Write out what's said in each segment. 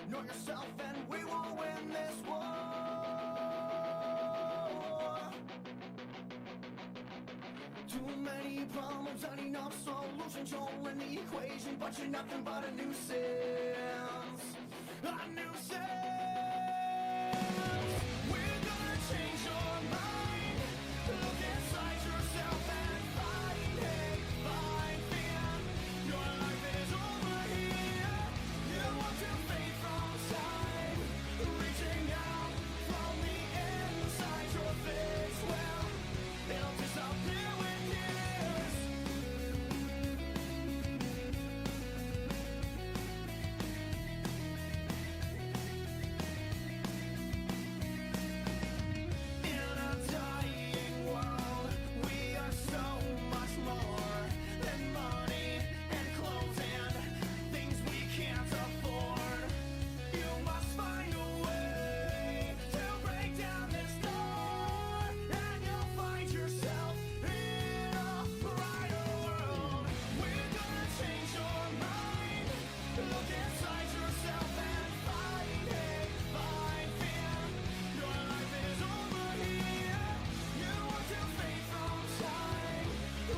Know yourself and we will win this war. Too many problems, not enough solutions. You're in the equation, but you're nothing but a nuisance. A nuisance. We're gonna change your mind. Look inside yourself and find hate, find fear. Your life is over here. You want to fade from sight, reaching out from the inside. Your face will, it'll disappear with years. In a dying world, we are so much more than money and clothes and things we can't afford. You must find a way to break down this door, and you'll find yourself in a brighter world. We're gonna change your mind. Look inside yourself and find hate, find fear. Your life is over here. You want to fade from sight,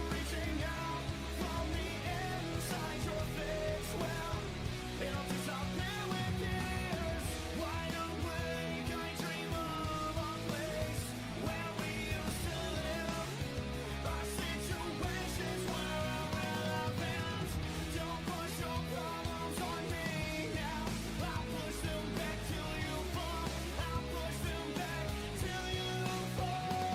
reaching out from the inside. Your face will, it'll disappear with years. Wide awake, I dream of a place where we used to live. Our situations were irrelevant. Don't push your problems on me now. I'll push them back till you fall. I'll push them back till you fall.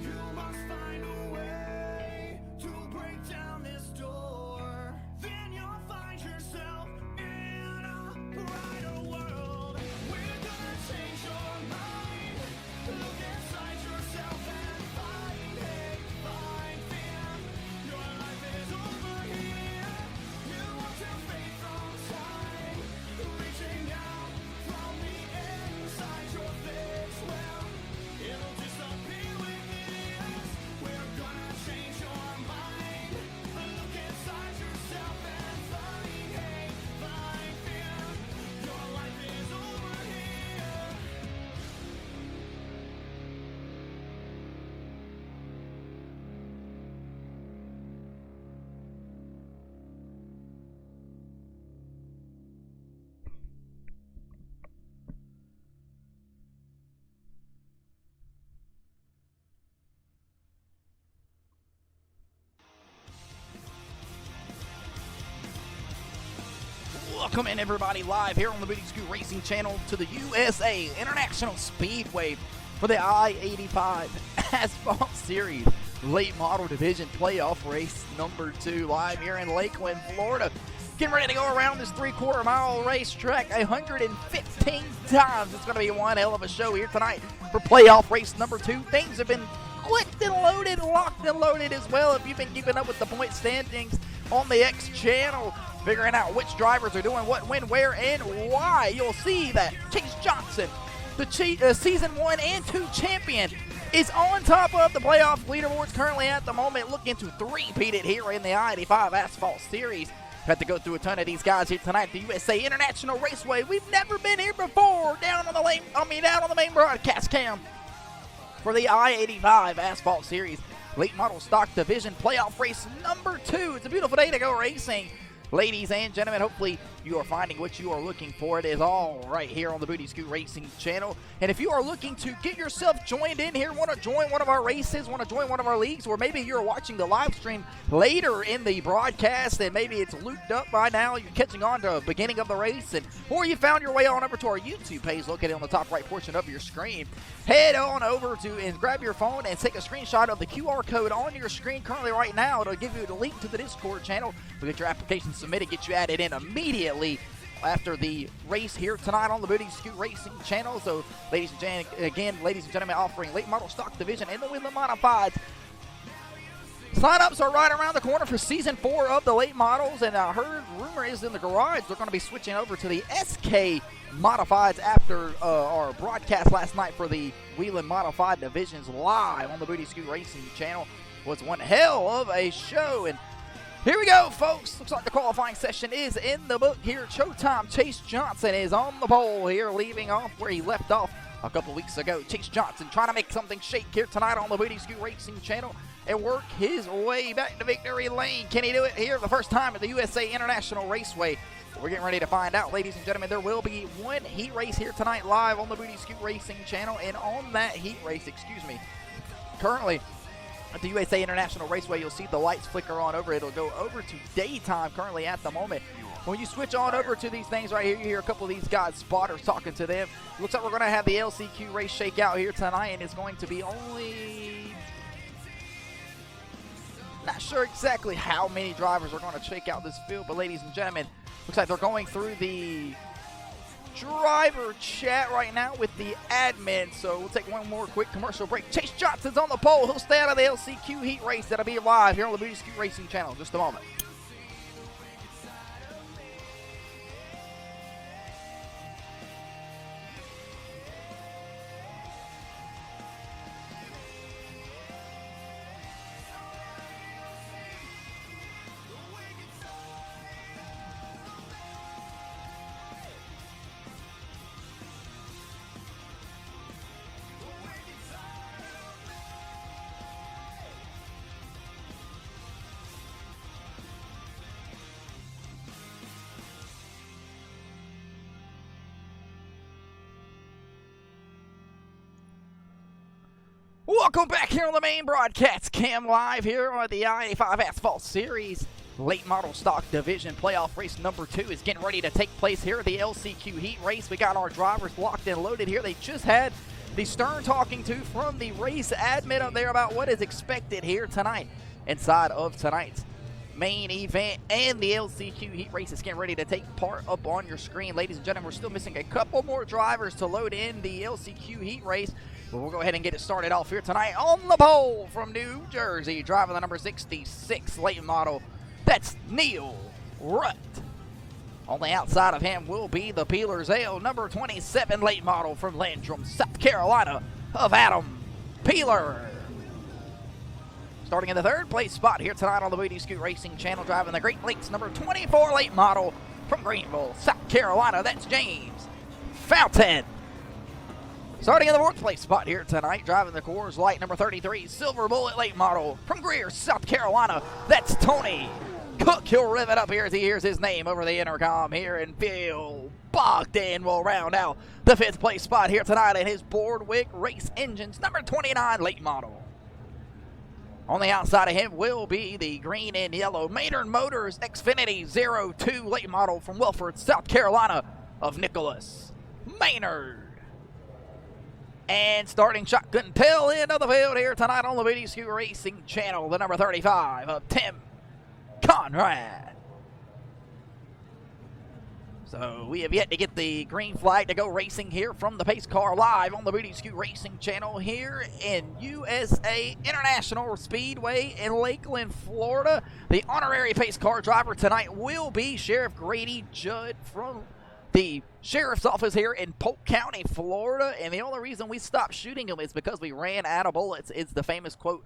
You must find a way to break down this door. Then you'll find yourself in a brighter world. We're gonna change your mind. Look inside yourself and find hate, find fear. Your life is over here. You want to fade from sight, reaching out from the inside. Your face will, it'll disappear with years. We're gonna change your mind. Look inside yourself and find hate, find fear. Your life is over here. Welcome in, everybody, live here on the Booty Scoot Racing channel to the USA International Speedway for the I-85 Asphalt Series Late Model Division Playoff Race number 2, live here in Lakeland, Florida. Getting ready to go around this 3/4 mile racetrack 115 times. It's going to be one hell of a show here tonight for playoff race number 2. Things have been clicked and loaded, locked and loaded as well. If you've been keeping up with the point standings on the X channel, figuring out which drivers are doing what, when, where, and why, you'll see that Chase Johnson, the Season 1 and 2 champion, is on top of the playoff leaderboards currently at the moment, looking to three-peat it here in the I-85 Asphalt Series. Had to go through a ton of these guys here tonight at the USA International Raceway. We've never been here before, down on the main broadcast cam for the I-85 Asphalt Series Late Model Stock Division Playoff Race number 2. It's a beautiful day to go racing. Ladies and gentlemen, hopefully you are finding what you are looking for. It is all right here on the Booty Scoot Racing channel. And if you are looking to get yourself joined in here, want to join one of our races, want to join one of our leagues, or maybe you're watching the live stream later in the broadcast and maybe it's looped up by now, you're catching on to the beginning of the race, or you found your way on over to our YouTube page located on the top right portion of your screen, head on over to and grab your phone and take a screenshot of the QR code on your screen currently right now. It'll give you the link to the Discord channel. We'll get your application submitted, get you added in immediately after the race here tonight on the Booty Scoot Racing channel. So, ladies and gentlemen, offering late model stock division in the Wheeling Modifieds. Sign-ups are right around the corner for Season 4 of the late models, and I heard rumor is in the garage they're going to be switching over to the SK Modifieds after our broadcast last night for the Wheeling Modified Divisions live on the Booty Scoot Racing channel. Was one hell of a show, and Here we go, folks. Looks like the qualifying session is in the book here. Showtime Chase Johnson is on the pole here, leaving off where he left off a couple weeks ago. Chase Johnson trying to make something shake here tonight on the Booty Scoot Racing channel and work his way back to victory lane. Can he do it here the first time at the USA International Raceway? We're getting ready to find out, ladies and gentlemen. There will be one heat race here tonight live on the Booty Scoot Racing channel, and on that heat race, currently at the USA International Raceway, you'll see the lights flicker on over. It'll go over to daytime currently at the moment. When you switch on over to these things right here, you hear a couple of these guys, spotters, talking to them. Looks like we're going to have the LCQ race shake out here tonight, and it's going to be only... not sure exactly how many drivers are going to shake out this field, but ladies and gentlemen, looks like they're going through the driver chat right now with the admin, so we'll take one more quick commercial break. Chase Johnson's on the pole. He'll stay out of the LCQ heat race. That'll be live here on the Booty Scoot Racing channel in just a moment. Welcome back here on the main broadcast cam live here on the I-85 Asphalt Series. Late model stock division playoff race number 2 is getting ready to take place here at the LCQ heat race. We got our drivers locked and loaded here. They just had the stern talking to from the race admin up there about what is expected here tonight inside of tonight's main event, and the LCQ heat race is getting ready to take part up on your screen. Ladies and gentlemen, we're still missing a couple more drivers to load in the LCQ heat race, but we'll go ahead and get it started off here tonight. On the pole from New Jersey, driving the number 66 late model, that's Neil Rutt. On the outside of him will be the Peeler's Ale, number 27 late model from Landrum, South Carolina, of Adam Peeler. Starting in the third place spot here tonight on the Booty Scoot Racing channel, driving the Great Lakes, number 24 late model from Greenville, South Carolina, that's James Fountain. Starting in the fourth place spot here tonight, driving the Coors Light, number 33 Silver Bullet late model from Greer, South Carolina, that's Tony Cook. He'll rev it up here as he hears his name over the intercom here, and Phil Bogdan will round out the fifth place spot here tonight in his Boardwick Race Engines, number 29 late model. On the outside of him will be the green and yellow Maynard Motors Xfinity 02 late model from Wilford, South Carolina, of Nicholas Maynard. And starting shotgun tail end of the field here tonight on the Booty Scoot Racing channel, the number 35 of Tim Conrad. So we have yet to get the green flag to go racing here from the pace car live on the Booty Scoot Racing channel here in USA International Speedway in Lakeland, Florida. The honorary pace car driver tonight will be Sheriff Grady Judd from the Sheriff's Office here in Polk County, Florida. And the only reason we stopped shooting him is because we ran out of bullets. It's the famous quote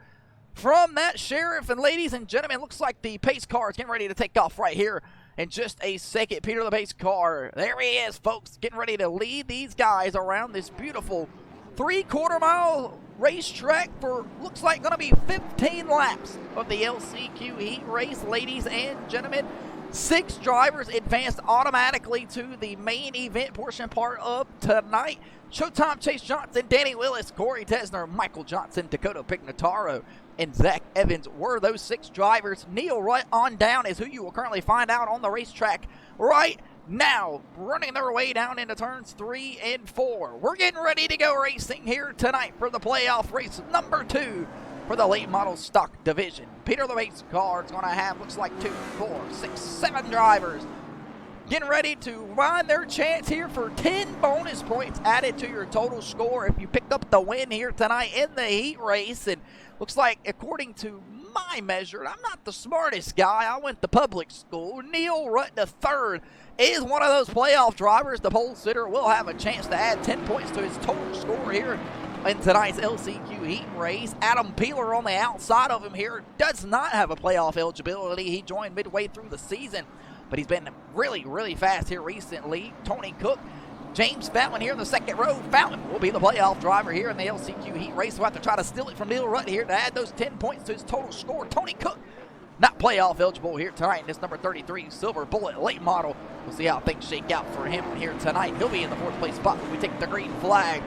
from that sheriff. And ladies and gentlemen, looks like the pace car is getting ready to take off right here in just a second. Peter the pace car, there he is, folks, getting ready to lead these guys around this beautiful 3/4 mile racetrack for looks like going to be 15 laps of the LCQ heat race. Ladies and gentlemen, 6 drivers advanced automatically to the main event portion part of tonight. Showtime Chase Johnson, Danny Willis, Corey Tesner, Michael Johnson, Dakota Pignataro, and Zach Evans were those 6 drivers. Neil right on down is who you will currently find out on the racetrack right now, running their way down into turns 3 and 4. We're getting ready to go racing here tonight for the playoff race number 2 for the late model stock division. Peter the pace car is going to have, looks like 2, 4, 6, 7 drivers getting ready to find their chance here for 10 bonus points added to your total score if you picked up the win here tonight in the heat race. And looks like, according to my measure, I'm not the smartest guy. I went to public school. Neil Rutt III is one of those playoff drivers. The pole sitter will have a chance to add 10 points to his total score here in tonight's LCQ heat race. Adam Peeler on the outside of him here does not have a playoff eligibility. He joined midway through the season, but he's been really, really fast here recently. Tony Cook, James Fountain here in the second row. Fountain will be the playoff driver here in the LCQ heat race. We'll have to try to steal it from Neil Rutt here to add those 10 points to his total score. Tony Cook, not playoff eligible here tonight in this number 33 Silver Bullet late model. We'll see how things shake out for him here tonight. He'll be in the fourth place spot when we take the green flag.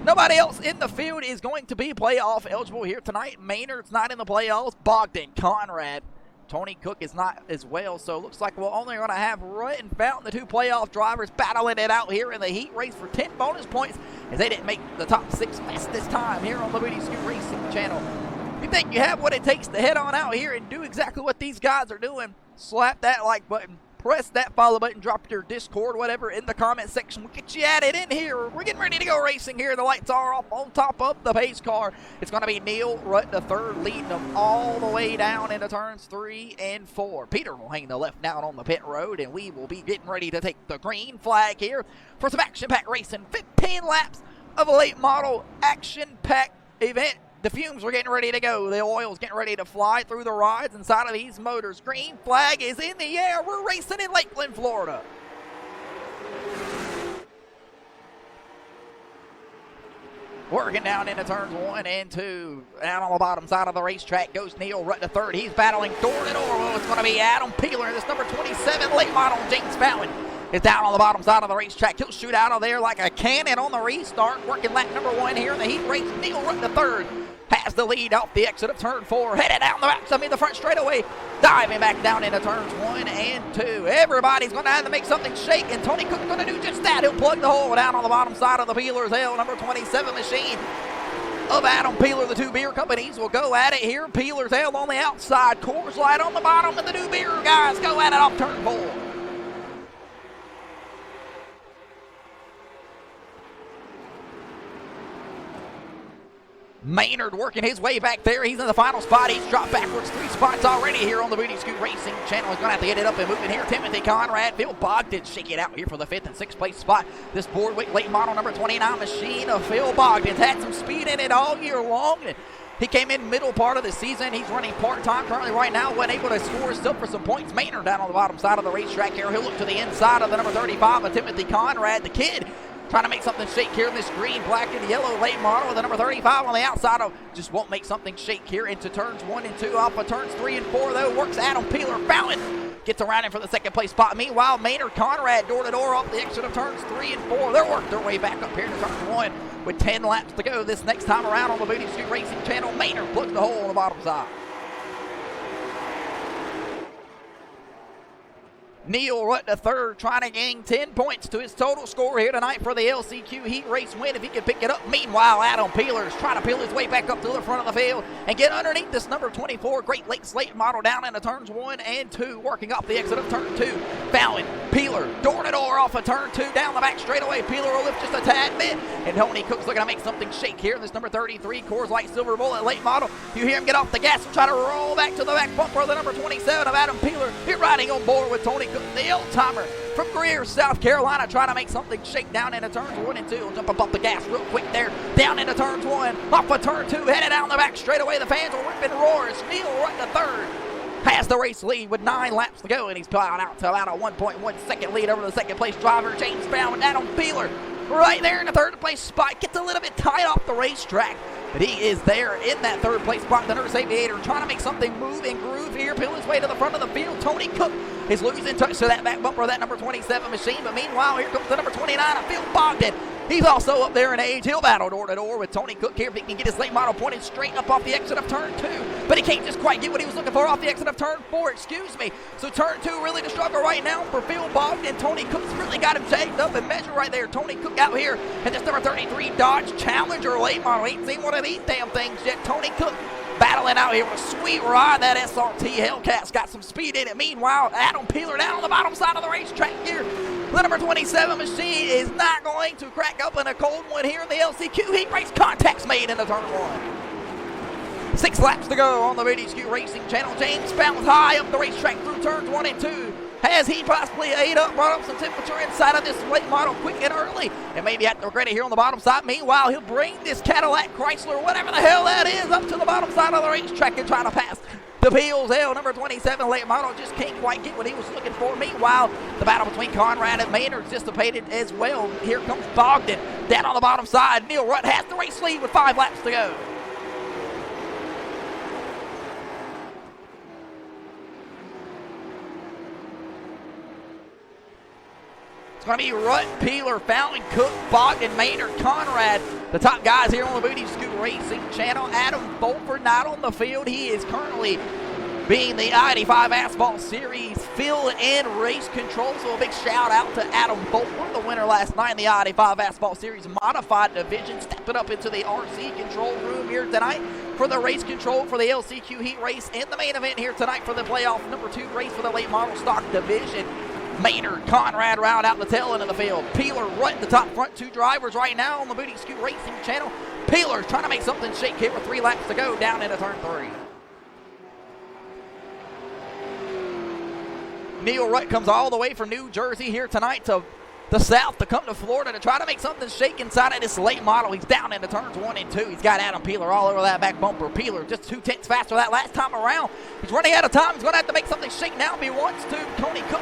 Nobody else in the field is going to be playoff eligible here tonight. Maynard's not in the playoffs. Bogdan, Conrad, Tony Cook is not as well, so it looks like we're only going to have Rutt and Fountain, the two playoff drivers, battling it out here in the heat race for 10 bonus points as they didn't make the top 6 fastest time here on the Booty Scoot Racing channel. If you think you have what it takes to head on out here and do exactly what these guys are doing, slap that like button, press that follow button, drop your Discord, whatever, in the comment section. We'll get you added in here. We're getting ready to go racing here. The lights are off on top of the pace car. It's going to be Neil Rutt the third leading them all the way down into turns 3 and 4. Peter will hang the left down on the pit road, and we will be getting ready to take the green flag here for some action-packed racing. 15 laps of a late model action-packed event. The fumes are getting ready to go. The oil's getting ready to fly through the rods inside of these motors. Green flag is in the air. We're racing in Lakeland, Florida. Working down into turns 1 and 2. Down on the bottom side of the racetrack goes Neil Rutt the third. He's battling door to door. Oh, it's going to be Adam Peeler. This number 27 late model James Fountain is down on the bottom side of the racetrack. He'll shoot out of there like a cannon on the restart. Working lap number 1 here in the heat race. Neil Rutt the third has the lead off the exit of turn 4. Headed down the backside, the front straightaway. Diving back down into turns 1 and 2. Everybody's going to have to make something shake, and Tony Cook's going to do just that. He'll plug the hole down on the bottom side of the Peeler's Hill. Number 27 machine of Adam Peeler. The two beer companies will go at it here. Peeler's Hill on the outside. Coors Light on the bottom, and the two beer guys go at it off turn 4. Maynard working his way back there. He's in the final spot. He's dropped backwards 3 spots already here on the Booty Scoot Racing channel. He's going to have to get it up and move in here. Timothy Conrad, Phil Bogdan shake it out here for the 5th and 6th place spot. This Boardwick late model number 29 machine of Phil Bogdan's had some speed in it all year long. He came in middle part of the season. He's running part-time currently right now. Wasn't able to score still for some points. Maynard down on the bottom side of the racetrack here. He'll look to the inside of the number 35 of Timothy Conrad, the kid, trying to make something shake here in this green, black, and yellow late model with the number 35 on the outside of just won't make something shake here into turns 1 and 2. Off of turns 3 and 4, though, works Adam Peeler. Fountain gets around him for the 2nd place spot. Meanwhile, Maynard Conrad door to door off the exit of turns 3 and 4. They're worked their way back up here to turn 1 with 10 laps to go this next time around on the Booty Scoot Racing channel. Maynard plugs the hole on the bottom side. Neil Rutt the third trying to gain 10 points to his total score here tonight for the LCQ heat race win if he can pick it up. Meanwhile, Adam Peeler is trying to peel his way back up to the front of the field and get underneath this number 24 Great Lakes late model down into turns 1 and 2, working off the exit of turn 2. Fountain, Peeler, door to door off of turn 2, down the back straightaway. Peeler will lift just a tad bit, and Tony Cook's looking to make something shake here. This number 33 Coors Light Silver Bullet late model. You hear him get off the gas and try to roll back to the back bumper of the number 27 of Adam Peeler. Here riding on board with Tony Cook, the old-timer from Greer, South Carolina, trying to make something shake down into turns 1 and 2. He'll jump up the gas real quick there, down into turns 1, off of turn 2, headed down the back straightaway. The fans will rip and roar as Neil Rutt the third has the race lead with 9 laps to go, and he's plowing out to about a 1.1 second lead over the 2nd place driver, James Brown, and Adam Peeler right there in the 3rd place spot. Gets a little bit tight off the racetrack, but he is there in that 3rd place spot. The Nurse Aviator trying to make something move and groove here, peel his way to the front of the field. Tony Cook is losing touch to that back bumper of that number 27 machine, but meanwhile, here comes the number 29 of Phil Bogdan. He's also up there in age. He'll battle door to door with Tony Cook here if he can get his late model pointed straight up off the exit of turn 2. But he can't just quite get what he was looking for off the exit of turn 4, excuse me. So turn 2 really the struggle right now for Phil Bogdan. Tony Cook's really got him jagged up and measured right there. Tony Cook out here in this number 33 Dodge Challenger late model. Ain't seen one of these damn things yet. Tony Cook battling out here with a sweet ride. That SRT Hellcat's got some speed in it. Meanwhile, Adam Peeler down on the bottom side of the racetrack here. The number 27 machine is not going to crack up in a cold one here in the LCQ heat race. Contacts made into turn 1. 6 laps to go on the Booty Scoot Racing channel. James Fountain's high up the racetrack through turns 1 and 2. Has he possibly ate up, brought up some temperature inside of this late model quick and early? And maybe have to regret it here on the bottom side. Meanwhile, he'll bring this Cadillac, Chrysler, whatever the hell that is, up to the bottom side of the racetrack and try to pass the Peels L. Number 27 late model just can't quite get what he was looking for. Meanwhile, the battle between Conrad and Maynard dissipated as well. Here comes Bogdan down on the bottom side. Neil Rutt has the race lead with 5 laps to go. It's going to be Rutt, Peeler, Fountain, Cook, Bogdan, Maynard, Conrad. The top guys here on the Booty Scoot Racing channel. Adam Bolford not on the field. He is currently being the I-85 Asphalt Series fill-in race control. So a big shout out to Adam Bolford, the winner last night in the I-85 Asphalt Series Modified Division. Stepping up into the RC control room here tonight for the race control for the LCQ Heat Race and the main event here tonight for the playoff number 2 race for the late model stock division. Maynard, Conrad round out the tail end of the field. Peeler, Rutt, the top front 2 drivers right now on the Booty Scoot Racing channel. Peeler's trying to make something shake here with 3 laps to go down into turn 3. Neil Rutt comes all the way from New Jersey here tonight to the south to come to Florida to try to make something shake inside of this late model. He's down into turns 1 and 2. He's got Adam Peeler all over that back bumper. Peeler just 2 tenths faster that last time around. He's running out of time. He's going to have to make something shake now if he wants to. Tony Cook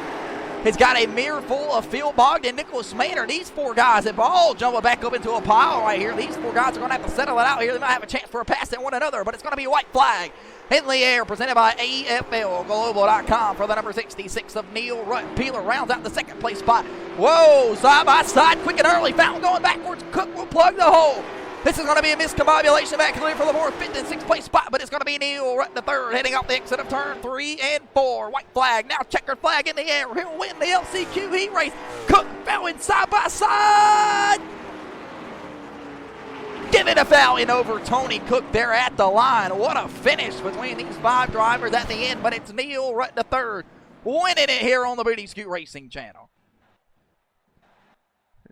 has got a mirror full of Phil Bogdan, Nicholas Maynard. These 4 guys have all jumped back up into a pile right here. These 4 guys are going to have to settle it out here. They might have a chance for a pass at one another, but it's going to be a white flag in the air, presented by AFLglobal.com for the number 66 of Neil Rutt. Peeler rounds out the second place spot. Whoa, side by side, quick and early. Fountain going backwards. Cook will plug the hole. This is going to be a miscombobulation back clear for the 4th, 5th, and 6th place spot, but it's going to be Neil Rutt the 3rd heading off the exit of turn 3 and 4. White flag, now checkered flag in the air. He'll win the LCQ Heat Race. Cook, Fountain side by side. Giving a Fountain over Tony Cook there at the line. What a finish between these 5 drivers at the end, but it's Neil Rutt the 3rd winning it here on the Booty Scoot Racing channel.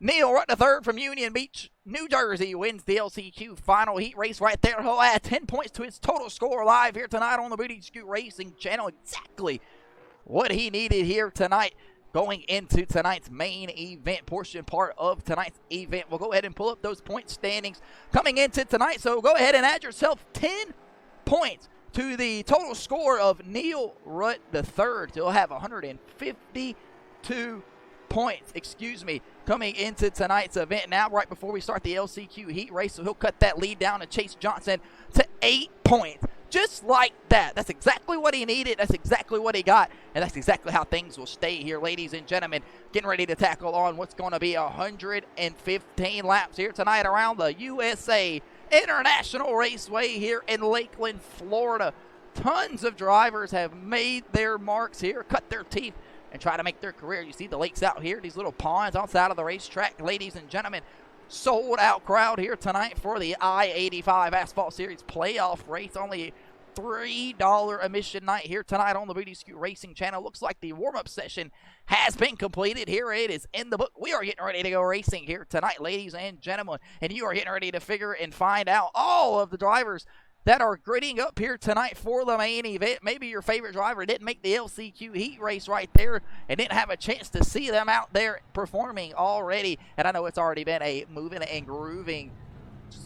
Neil Rutt III from Union Beach, New Jersey, wins the LCQ final heat race right there. He'll add 10 points to his total score live here tonight on the Booty Scoot Racing channel. Exactly what he needed here tonight going into tonight's main event portion part of tonight's event. We'll go ahead and pull up those point standings coming into tonight. So go ahead and add yourself 10 points to the total score of Neil Rutt III. He'll have 152 points, coming into tonight's event now right before we start the LCQ heat race. So he'll cut that lead down to Chase Johnson to 8 points. Just like that. That's exactly what he needed. That's exactly what he got. And that's exactly how things will stay here, ladies and gentlemen. Getting ready to tackle on what's going to be 115 laps here tonight around the USA International Raceway here in Lakeland, Florida. Tons of drivers have made their marks here, cut their teeth, and try to make their career. You see the lakes out here, these little ponds outside of the racetrack, ladies and gentlemen. Sold out crowd here tonight for the I-85 Asphalt Series playoff race. Only $3 admission night here tonight on the Booty Scoot Racing channel. Looks like the warm-up session has been completed. Here it is in the book. We are getting ready to go racing here tonight, ladies and gentlemen. And you are getting ready to figure and find out all of the drivers that are gritting up here tonight for the main event. Maybe your favorite driver didn't make the LCQ heat race right there and didn't have a chance to see them out there performing already. And I know it's already been a moving and grooving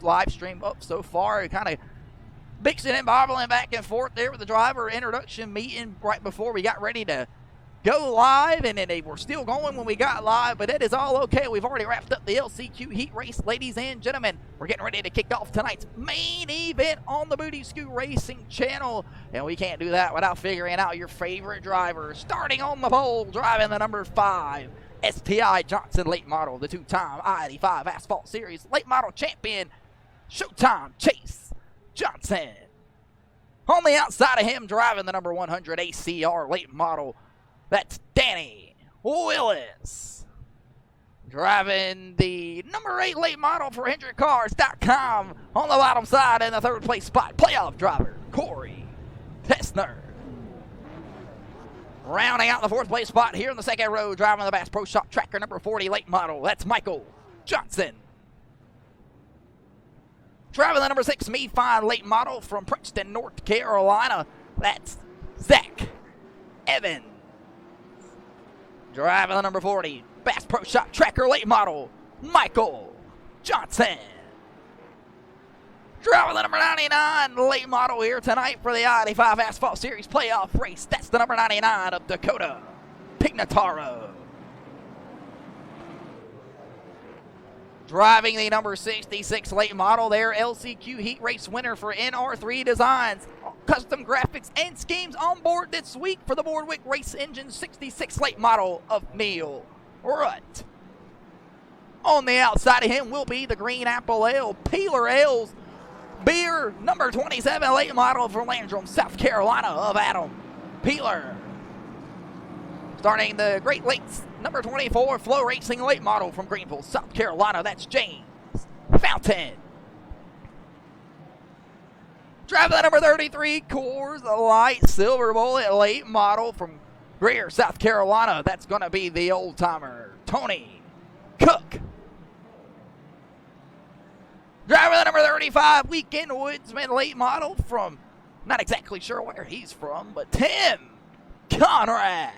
live stream up so far. Kind of mixing and bobbling back and forth there with the driver introduction meeting right before we got ready to go live, and then they were still going when we got live, but it is all okay. We've already wrapped up the LCQ heat race, ladies and gentlemen. We're getting ready to kick off tonight's main event on the Booty Scoot Racing channel, and we can't do that without figuring out your favorite driver. Starting on the pole, driving the number 5 STI Johnson late model, the 2-time I-85 Asphalt Series late model champion, Showtime Chase Johnson. On the outside of him, driving the number 100 ACR late model, that's Danny Willis. Driving the number 8 late model for HendrickCars.com on the bottom side in the 3rd place spot, playoff driver Corey Tessner. Rounding out the 4th place spot here in the 2nd row, driving the Bass Pro Shop Tracker number 40 late model, that's Michael Johnson. Driving the number 6 Me Fine late model from Princeton, North Carolina, that's Zach Evans. Driving the number 40, Bass Pro Shop Tracker late model, Michael Johnson. Driving the number 99 late model here tonight for the I-85 Asphalt Series playoff race. That's the number 99 of Dakota Pignataro. Driving the number 66 late model there, LCQ Heat Race winner for NR3 Designs. Custom graphics and schemes on board this week for the Boardwick Race Engine 66 late model of Neil Rutt. On the outside of him will be the Green Apple Ale, Peeler Ales Beer, number 27 late model from Landrum, South Carolina of Adam Peeler. Starting the Great Lakes, number 24 Flow Racing late model from Greenville, South Carolina. That's James Fountain. Driving the number 33 Coors Light Silver Bullet late model from Greer, South Carolina. That's going to be the old timer, Tony Cook. Driving the number 35 Weekend Woodsman late model from, not exactly sure where he's from, but Tim Conrad.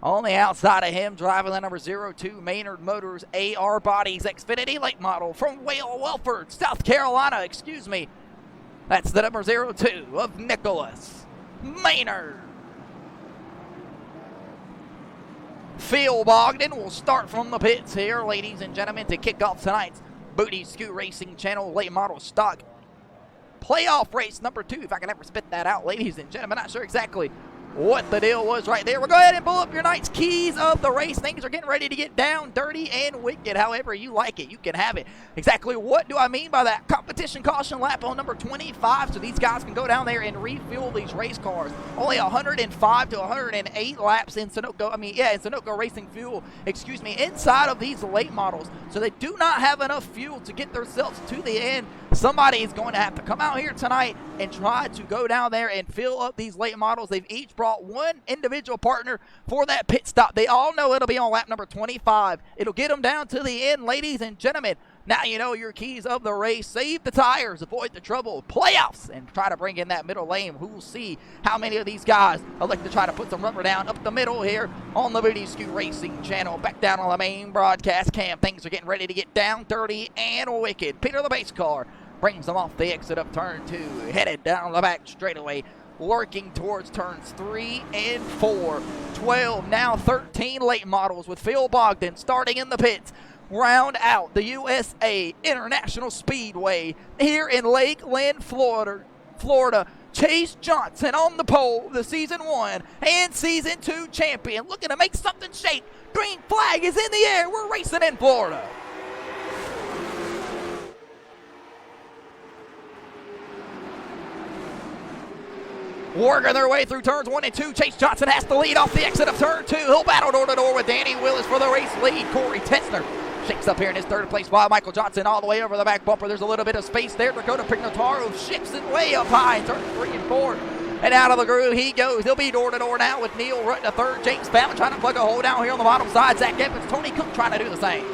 On the outside of him, driving the number 02 Maynard Motors AR Bodies Xfinity late model from Welford, South Carolina, excuse me. That's the number 02 of Nicholas Maynard. Phil Bogdan will start from the pits here, ladies and gentlemen, to kick off tonight's Booty Scoot Racing Channel late model stock playoff race number 2. If I can ever spit that out, ladies and gentlemen, not sure exactly what the deal was right there. We'll go ahead and pull up your night's keys of the race. Things are getting ready to get down, dirty, and wicked. However you like it, you can have it. Exactly what do I mean by that? Competition caution lap on number 25, so these guys can go down there and refuel these race cars. Only 105 to 108 laps in Sunoco Racing Fuel, inside of these late models. So they do not have enough fuel to get themselves to the end. Somebody is going to have to come out here tonight and try to go down there and fill up these late models. They've each brought one individual partner for that pit stop. They all know it'll be on lap number 25. It'll get them down to the end, ladies and gentlemen. Now you know your keys of the race. Save the tires, avoid the trouble, playoffs, and try to bring in that middle lane. Who will see how many of these guys elect to try to put some rubber down up the middle here on the Booty Scoot Racing Channel. Back down on the main broadcast cam. Things are getting ready to get down, dirty, and wicked. Peter the base car brings them off the exit of turn 2, headed down the back straightaway, working towards turns 3 and 4. 12, now 13 late models with Phil Bogdan starting in the pits. Round out the USA International Speedway here in Lakeland, Florida. Chase Johnson on the pole, the Season 1 and Season 2 champion, looking to make something shake. Green flag is in the air. We're racing in Florida. Working their way through turns 1 and 2. Chase Johnson has to lead off the exit of turn 2. He'll battle door-to-door with Danny Willis for the race lead. Corey Tetzner shakes up here in his third place while Michael Johnson all the way over the back bumper. There's a little bit of space there. Dakota Pignataro shifts it way up high in turns 3 and 4. And out of the groove he goes. He'll be door-to-door now with Neil Rutt in the third. James Fountain trying to plug a hole down here on the bottom side. Zach Evans, Tony Cook trying to do the same.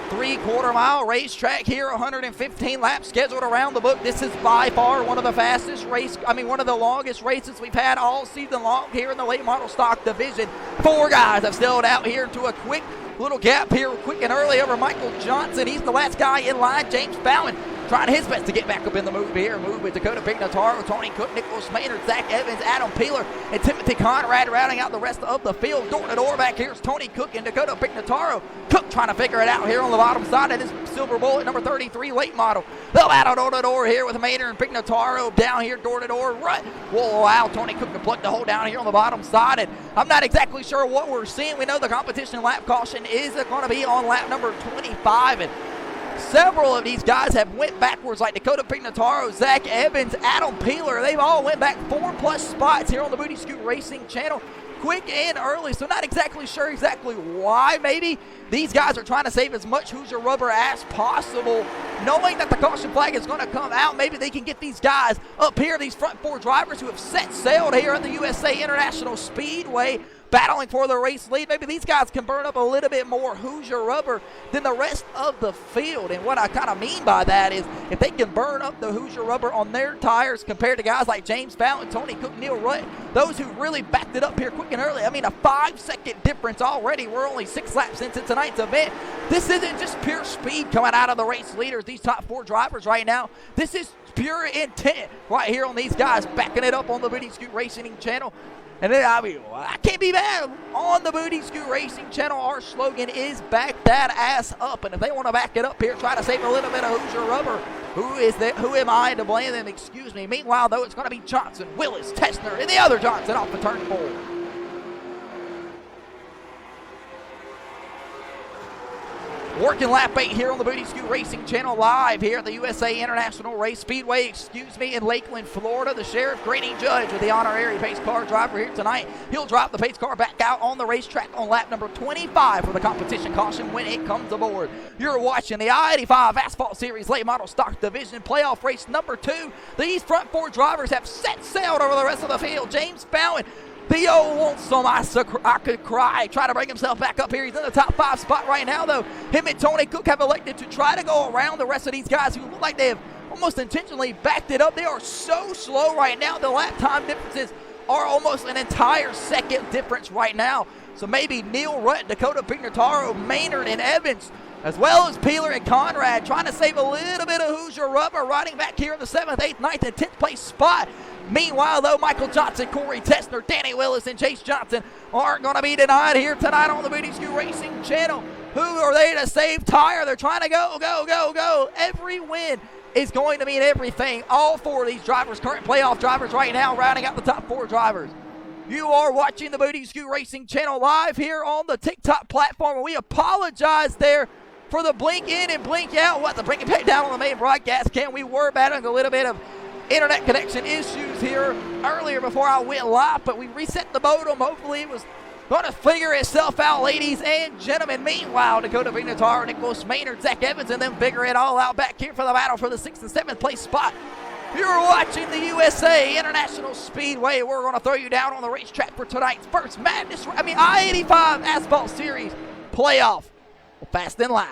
Three-quarter-mile racetrack here, 115 laps scheduled around the book. This is by far one of the one of the longest races we've had all season long here in the late model stock division. 4 guys have stalled out here to a quick little gap here, quick and early over Michael Johnson. He's the last guy in line. James Fountain trying his best to get back up in the move here. Move with Dakota Pignataro, Tony Cook, Nicholas Maynard, Zach Evans, Adam Peeler, and Timothy Conrad rounding out the rest of the field. Door-to-door back here is Tony Cook and Dakota Pignataro. Cook trying to figure it out here on the bottom side of this Silver Bullet number 33 late model. They'll battle door-to-door here with Maynard and Pignataro down here door-to-door. Right. Will allow Tony Cook to plug the hole down here on the bottom side. And I'm not exactly sure what we're seeing. We know the competition lap caution is going to be on lap number 25. And several of these guys have went backwards, like Dakota Pignataro, Zach Evans, Adam Peeler. They've all went back 4+ spots here on the Booty Scoot Racing Channel, quick and early. So not exactly sure why. Maybe these guys are trying to save as much Hoosier rubber as possible, knowing that the caution flag is going to come out. Maybe they can get these guys up here, these front 4 drivers who have set sail here at the USA International Speedway, battling for the race lead. Maybe these guys can burn up a little bit more Hoosier rubber than the rest of the field. And what I kind of mean by that is if they can burn up the Hoosier rubber on their tires compared to guys like James Fountain, Tony Cook, Neil Rutt, those who really backed it up here quick and early. I mean, a 5-second difference already. We're only 6 laps into tonight's event. This isn't just pure speed coming out of the race leaders, these top 4 drivers right now. This is pure intent right here on these guys, backing it up on the Booty Scoot Racing channel. And then, I mean, I can't be mad. On the Booty Scoot Racing channel, our slogan is back that ass up. And if they want to back it up here, try to save a little bit of Hoosier rubber, who is that? Who am I to blame them? Excuse me. Meanwhile, though, it's going to be Johnson, Willis, Tessner, and the other Johnson off the turn 4. Working lap 8 here on the Booty Scoot Racing channel, live here at the USA International Race Speedway, in Lakeland, Florida. The sheriff grading judge with the honorary pace car driver here tonight. He'll drop the pace car back out on the racetrack on lap number 25 for the competition caution when it comes aboard. You're watching the I-85 Asphalt Series Late Model Stock Division playoff race number 2. These front 4 drivers have set sail over the rest of the field. James Fountain, the old lonesome, I could cry, try to bring himself back up here. He's in the top 5 spot right now, though. Him and Tony Cook have elected to try to go around the rest of these guys who look like they have almost intentionally backed it up. They are so slow right now. The lap time differences are almost an entire second difference right now. So maybe Neil Rutt, Dakota Pignataro, Maynard, and Evans, as well as Peeler and Conrad, trying to save a little bit of Hoosier rubber, riding back here in the 7th, 8th, 9th, and 10th place spot. Meanwhile, though, Michael Johnson, Corey Tessner, Danny Willis, and Chase Johnson aren't going to be denied here tonight on the Booty Scoot Racing channel. Who are they to save tire? They're trying to go, go, go, go. Every win is going to mean everything. All 4 of these drivers, current playoff drivers right now, rounding out the top 4 drivers. You are watching the Booty Scoot Racing channel live here on the TikTok platform, and we apologize there for the blink in and blink out. What, to bring it back down on the main broadcast? Can we were battling a little bit of internet connection issues here earlier before I went live, but we reset the modem. Hopefully it was going to figure itself out, ladies and gentlemen. Meanwhile, Dakota Pignataro, Nicholas Maynard, Zach Evans, and them figure it all out back here for the battle for the 6th and 7th place spot. You're watching the USA International Speedway. We're going to throw you down on the racetrack for tonight's first I-85 Asphalt Series playoff. Fast and loud.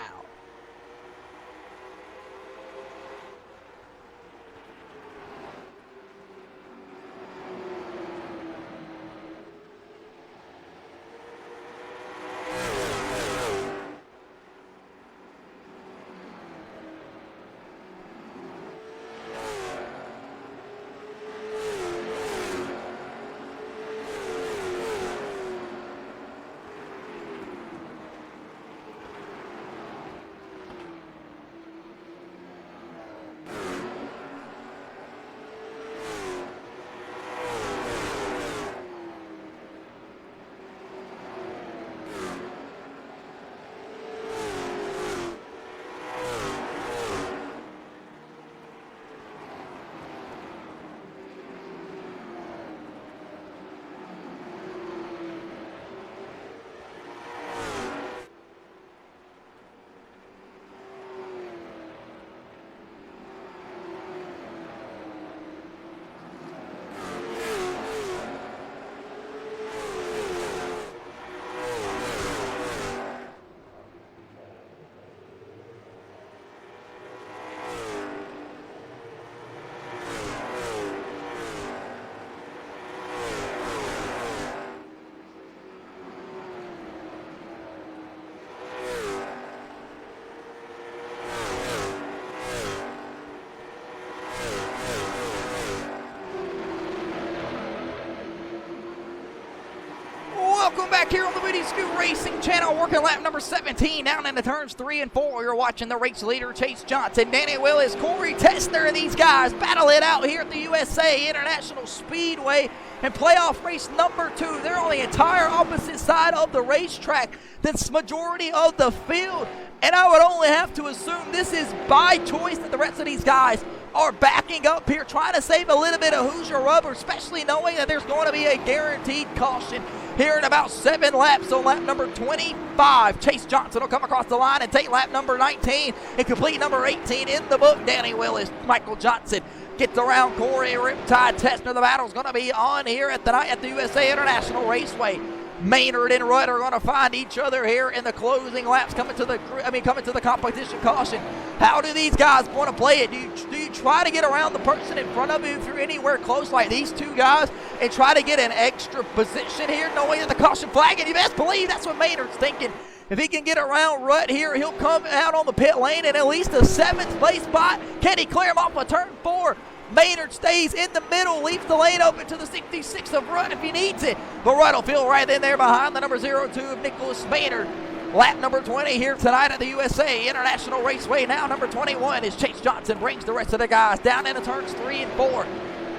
Welcome back here on the Booty Scoot Racing channel, working lap number 17 down into turns 3 and 4. You're watching the race leader, Chase Johnson, Danny Willis, Corey Tessner, and these guys battle it out here at the USA International Speedway in playoff race number 2. They're on the entire opposite side of the racetrack than the majority of the field. And I would only have to assume this is by choice that the rest of these guys are backing up here, trying to save a little bit of Hoosier rubber, especially knowing that there's going to be a guaranteed caution here in about 7 laps on lap number 25. Chase Johnson will come across the line and take lap number 19 and complete number 18 in the book. Danny Willis, Michael Johnson gets around Corey Riptide Tessner. The battle's going to be on here at the USA International Raceway. Maynard and Rudd are going to find each other here in the closing laps coming to the competition caution. How do these guys want to play it? Do you try to get around the person in front of you if you're anywhere close like these two guys and try to get an extra position here knowing that the caution flag, and you best believe that's what Maynard's thinking. If he can get around Rudd here, he'll come out on the pit lane in at least a 7th place spot. Can he clear him off of turn 4? Maynard stays in the middle, leaves the lane open to the 66 of Rudd if he needs it. But Rudd will feel right in there behind the number 02 of Nicholas Maynard. Lap number 20 here tonight at the USA International Raceway. Now number 21 is Chase Johnson brings the rest of the guys down into turns 3 and 4.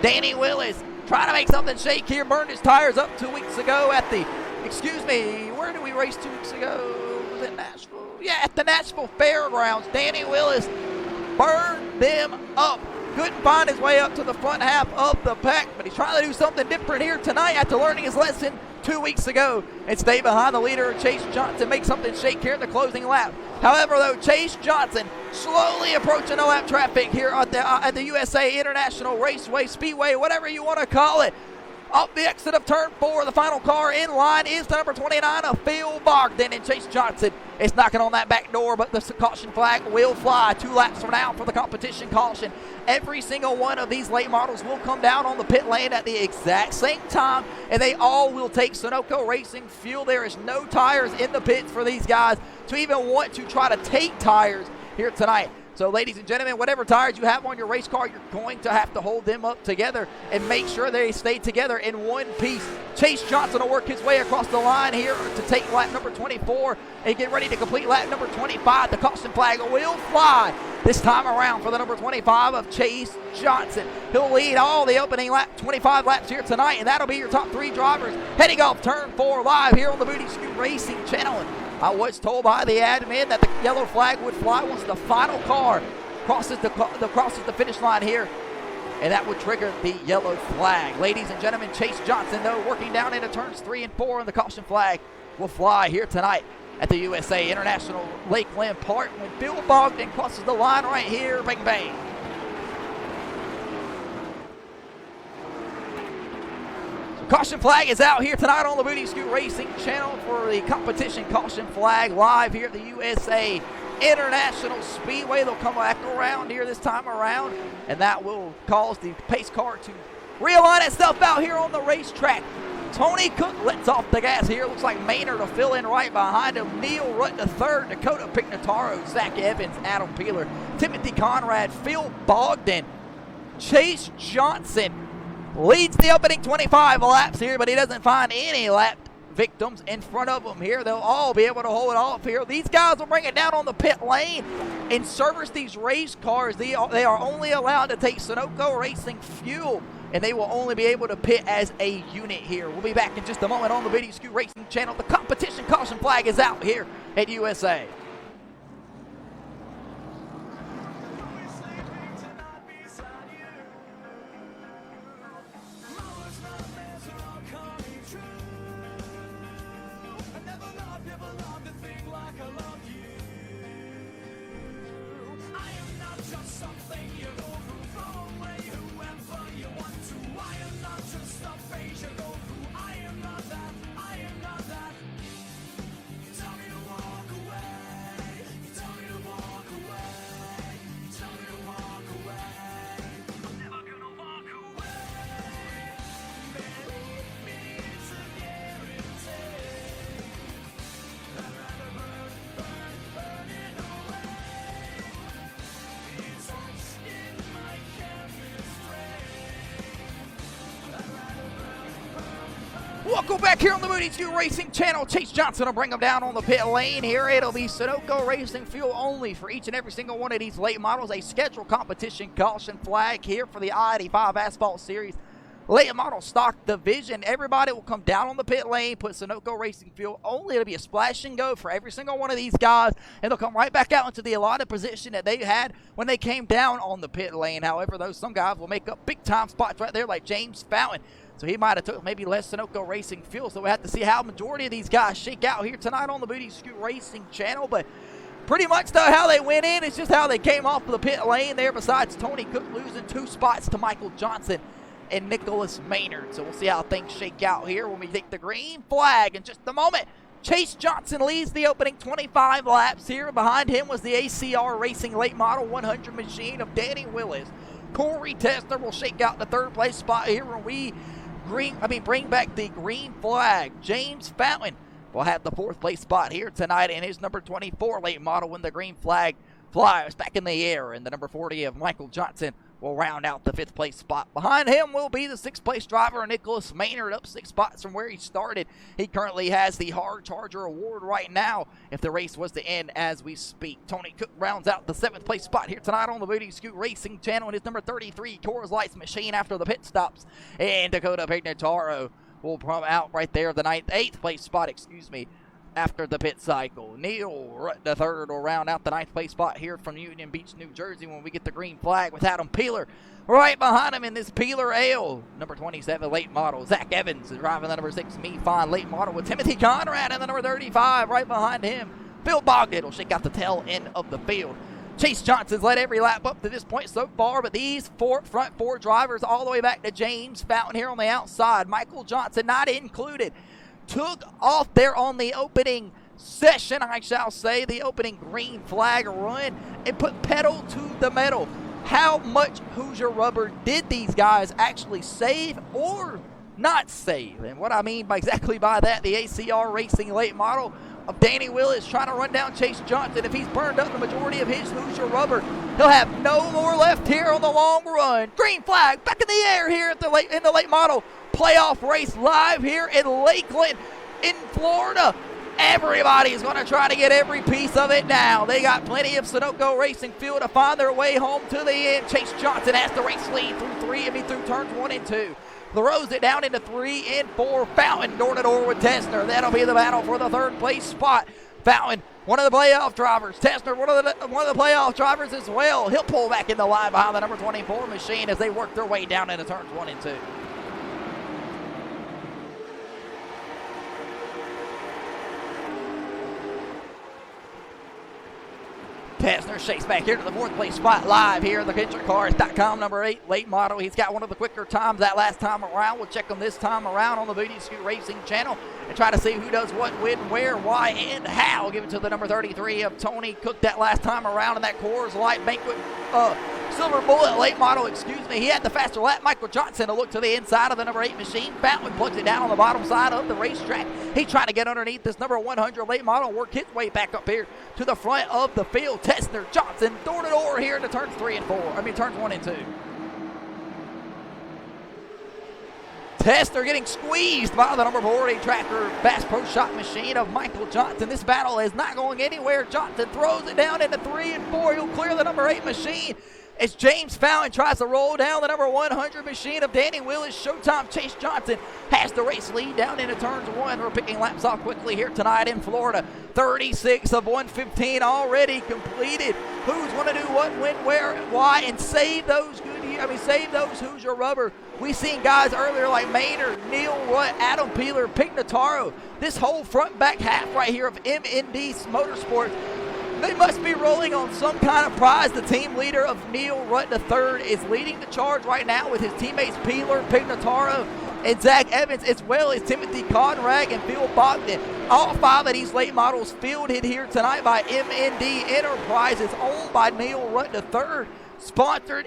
Danny Willis trying to make something shake here. Burned his tires up 2 weeks ago at the, where did we race 2 weeks ago? Was it Nashville? Yeah, at the Nashville Fairgrounds. Danny Willis burned them up. Couldn't find his way up to the front half of the pack, but he's trying to do something different here tonight after learning his lesson 2 weeks ago and stay behind the leader, Chase Johnson, make something shake here in the closing lap. However, though, Chase Johnson slowly approaching the lap traffic here at the USA International Raceway, Speedway, whatever you want to call it. Up the exit of turn 4, the final car in line is the number 29 of Phil Bogdan, and Chase Johnson is knocking on that back door, but the caution flag will fly 2 laps from now for the competition caution. Every single one of these late models will come down on the pit lane at the exact same time, and they all will take Sunoco Racing fuel. There is no tires in the pits for these guys to even want to try to take tires here tonight. So, ladies and gentlemen, whatever tires you have on your race car, you're going to have to hold them up together and make sure they stay together in one piece. Chase Johnson will work his way across the line here to take lap number 24 and get ready to complete lap number 25. The caution flag will fly this time around for the number 25 of Chase Johnson. He'll lead all the opening 25 laps here tonight, and that'll be your top 3 drivers heading off turn 4 live here on the Booty Scoot Racing channel. I was told by the admin that the yellow flag would fly once the final car crosses the finish line here, and that would trigger the yellow flag. Ladies and gentlemen, Chase Johnson, though, working down into turns 3 and 4, and the caution flag will fly here tonight at the USA International Lakeland Park when Phil Bogdan crosses the line right here. Bang, bang. Caution flag is out here tonight on the Booty Scoot Racing channel for the competition caution flag live here at the USA International Speedway. They'll come back around here this time around, and that will cause the pace car to realign itself out here on the racetrack. Tony Cook lets off the gas here. Looks like Maynard will fill in right behind him. Neil Rutt III, Dakota Pignataro, Zach Evans, Adam Peeler, Timothy Conrad, Phil Bogdan, Chase Johnson leads the opening 25 laps here, but he doesn't find any lap victims in front of him here. They'll all be able to hold it off here. These guys will bring it down on the pit lane and service these race cars. They are only allowed to take Sunoco Racing fuel, and they will only be able to pit as a unit here. We'll be back in just a moment on the Video Scoot Racing channel. The competition caution flag is out here at USA. Welcome back here on the Booty Scoot Racing channel. Chase Johnson will bring them down on the pit lane here. It'll be Sunoco Racing fuel only for each and every single one of these late models. A scheduled competition caution flag here for the I-85 Asphalt Series late model stock division. Everybody will come down on the pit lane, put Sunoco Racing fuel only. It'll be a splash and go for every single one of these guys, and they'll come right back out into the allotted position that they had when they came down on the pit lane. However, though, some guys will make up big time spots right there, like James Fountain. So he might have took maybe less Sunoco Racing fuel. So we have to see how majority of these guys shake out here tonight on the Booty Scoot Racing channel. But pretty much, though, how they went in, it's just how they came off the pit lane there, besides Tony Cook losing 2 spots to Michael Johnson and Nicholas Maynard. So we'll see how things shake out here when we take the green flag in just a moment. Chase Johnson leads the opening 25 laps here. Behind him was the ACR Racing late model 100 machine of Danny Willis. Corey Tessner will shake out the third place spot here when we bring back the green flag. James Fountain will have the fourth place spot here tonight in his number 24 late model when the green flag flies back in the air. And the number 40 of Michael Johnson will round out the fifth place spot. Behind him will be the sixth place driver, Nicholas Maynard, up 6 spots from where he started. He currently has the Hard Charger Award right now if the race was to end as we speak. Tony Cook rounds out the seventh place spot here tonight on the Booty Scoot Racing channel in his number 33 Coors Lights machine after the pit stops. And Dakota Pignataro will come out right there, the eighth place spot, after the pit cycle. Neil Rutt III will round out the ninth place spot here from Union Beach, New Jersey when we get the green flag with Adam Peeler right behind him in this Peeler Ale. Number 27 late model, Zach Evans is driving the number 6 Me Fine late model with Timothy Conrad in the number 35 right behind him. Phil Bogdan will shake out the tail end of the field. Chase Johnson's led every lap up to this point so far, but these front four drivers all the way back to James Fountain here on the outside, Michael Johnson not included, took off there on the opening session, I shall say, the opening green flag run, and put pedal to the metal. How much Hoosier rubber did these guys actually save or not save? And what I mean by that, the ACR Racing late model of Danny Willis trying to run down Chase Johnson. If he's burned up the majority of his Hoosier rubber, he'll have no more left here on the long run. Green flag back in the air here at in the late model playoff race live here in Lakeland in Florida. Everybody's going to try to get every piece of it now. They got plenty of Sunoco Racing fuel to find their way home to the end. Chase Johnson has the race lead through turns 1 and 2. Throws it down into 3 and 4. Fountain door-to-door with Tessner. That'll be the battle for the third place spot. Fountain, one of the playoff drivers. Tessner, one of the playoff drivers as well. He'll pull back in the line behind the number 24 machine as they work their way down into turns 1 and 2. Tessner shakes back here to the fourth place spot live here in the KendrickCars.com number 8 late model. He's got one of the quicker times that last time around. We'll check him this time around on the Booty Scoot Racing channel and try to see who does what, when, where, why, and how. Give it to the number 33 of Tony Cook that last time around in that Coors Light Banquet Silver Bullet late model, He had the faster lap. Michael Johnson to look to the inside of the number 8 machine. Fountain plugs it down on the bottom side of the racetrack. He's trying to get underneath this number 100 late model and work his way back up here to the front of the field. Tessner, Johnson, door-to-door here into turns 1 and 2. Tessner getting squeezed by the number 40 Tracker Bass Pro Shot machine of Michael Johnson. This battle is not going anywhere. Johnson throws it down into 3 and 4. He'll clear the number 8 machine as James Fountain tries to roll down the number 100 machine of Danny Willis. Showtime Chase Johnson has the race lead down into turns 1. We're picking laps off quickly here tonight in Florida. 36 of 115 already completed. Who's going to do what, when, where, why, and save those Hoosier rubber. We seen guys earlier like Maynard, Neil Rutt, Adam Peeler, Pignataro. This whole front back half right here of MND Motorsports, they must be rolling on some kind of prize. The team leader of Neil Rutt III is leading the charge right now with his teammates Peeler, Pignataro, and Zach Evans, as well as Timothy Conrad and Phil Bogdan. All 5 of these late models fielded here tonight by MND Enterprises, owned by Neil Rutt III, sponsored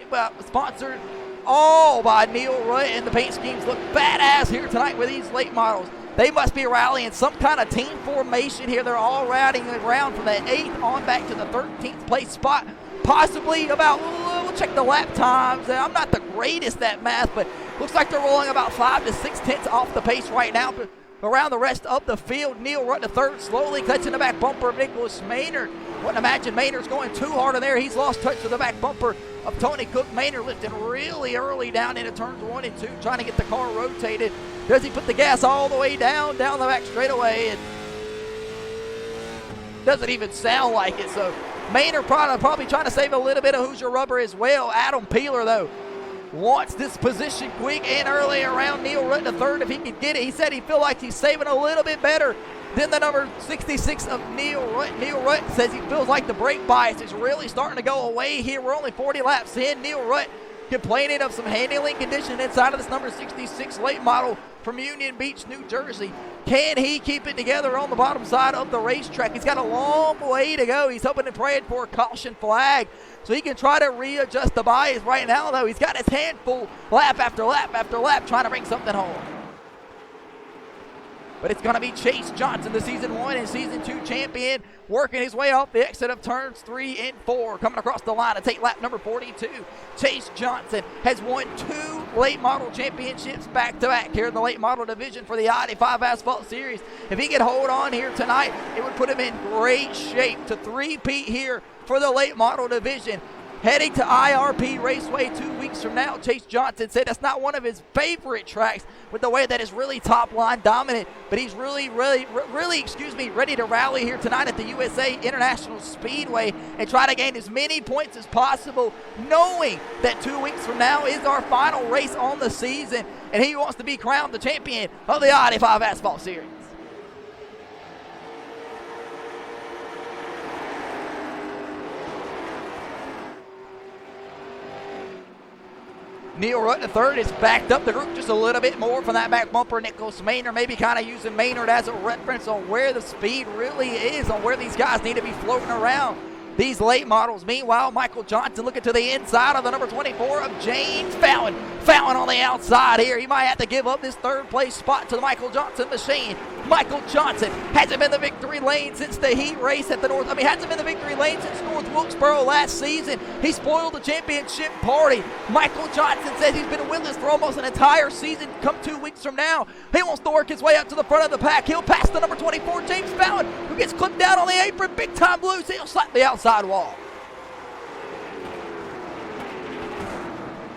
all by Neil Rutt, and the paint schemes look badass here tonight with these late models. They must be rallying some kind of team formation here. They're all riding around from the 8th on back to the 13th place spot. Possibly we'll check the lap times. I'm not the greatest at math, but looks like they're rolling about 5 to 6 tenths off the pace right now. But around the rest of the field, Neil Rutt III slowly clutching the back bumper of Nicholas Maynard. Wouldn't imagine Maynard's going too hard in there. He's lost touch of the back bumper of Tony Cook. Maynard lifting really early down into turns 1 and 2, trying to get the car rotated. Does he put the gas all the way down the back straightaway? And doesn't even sound like it. So Maynard probably trying to save a little bit of Hoosier rubber as well. Adam Peeler, though, wants this position quick and early around Neil Rutt III if he can get it. He said he feel like he's saving a little bit better than the number 66 of Neil Rutt. Neil Rutt says he feels like the brake bias is really starting to go away here. We're only 40 laps in. Neil Rutt complaining of some handling condition inside of this number 66 late model from Union Beach, New Jersey. Can he keep it together on the bottom side of the racetrack? He's got a long way to go. He's hoping and praying for a caution flag so he can try to readjust the bias. Right now, though, he's got his hand full lap after lap after lap trying to bring something home. But it's going to be Chase Johnson, the Season 1 and Season 2 champion, working his way off the exit of turns 3 and 4, coming across the line to take lap number 42. Chase Johnson has won 2 late model championships back-to-back here in the late model division for the I-85 Asphalt Series. If he can hold on here tonight, it would put him in great shape to three-peat here for the late model division. Heading to IRP Raceway 2 weeks from now, Chase Johnson said that's not one of his favorite tracks with the way that it's really top-line dominant, but he's really ready to rally here tonight at the USA International Speedway and try to gain as many points as possible, knowing that 2 weeks from now is our final race on the season, and he wants to be crowned the champion of the I-85 Asphalt Series. Neil Rutt III is backed up the group just a little bit more from that back bumper. Nicholas Maynard maybe kind of using Maynard as a reference on where the speed really is, on where these guys need to be floating around these late models. Meanwhile, Michael Johnson looking to the inside of the number 24 of James Fallon. Fallon on the outside here. He might have to give up this third place spot to the Michael Johnson machine. Michael Johnson hasn't been the victory lane since the heat race at the hasn't been the victory lane since North Wilkesboro last season. He spoiled the championship party. Michael Johnson says he's been winless for almost an entire season. Come 2 weeks from now, he wants to work his way up to the front of the pack. He'll pass the number 24, James Fallon, who gets clipped down on the apron. Big time loose. He'll slap the outside wall.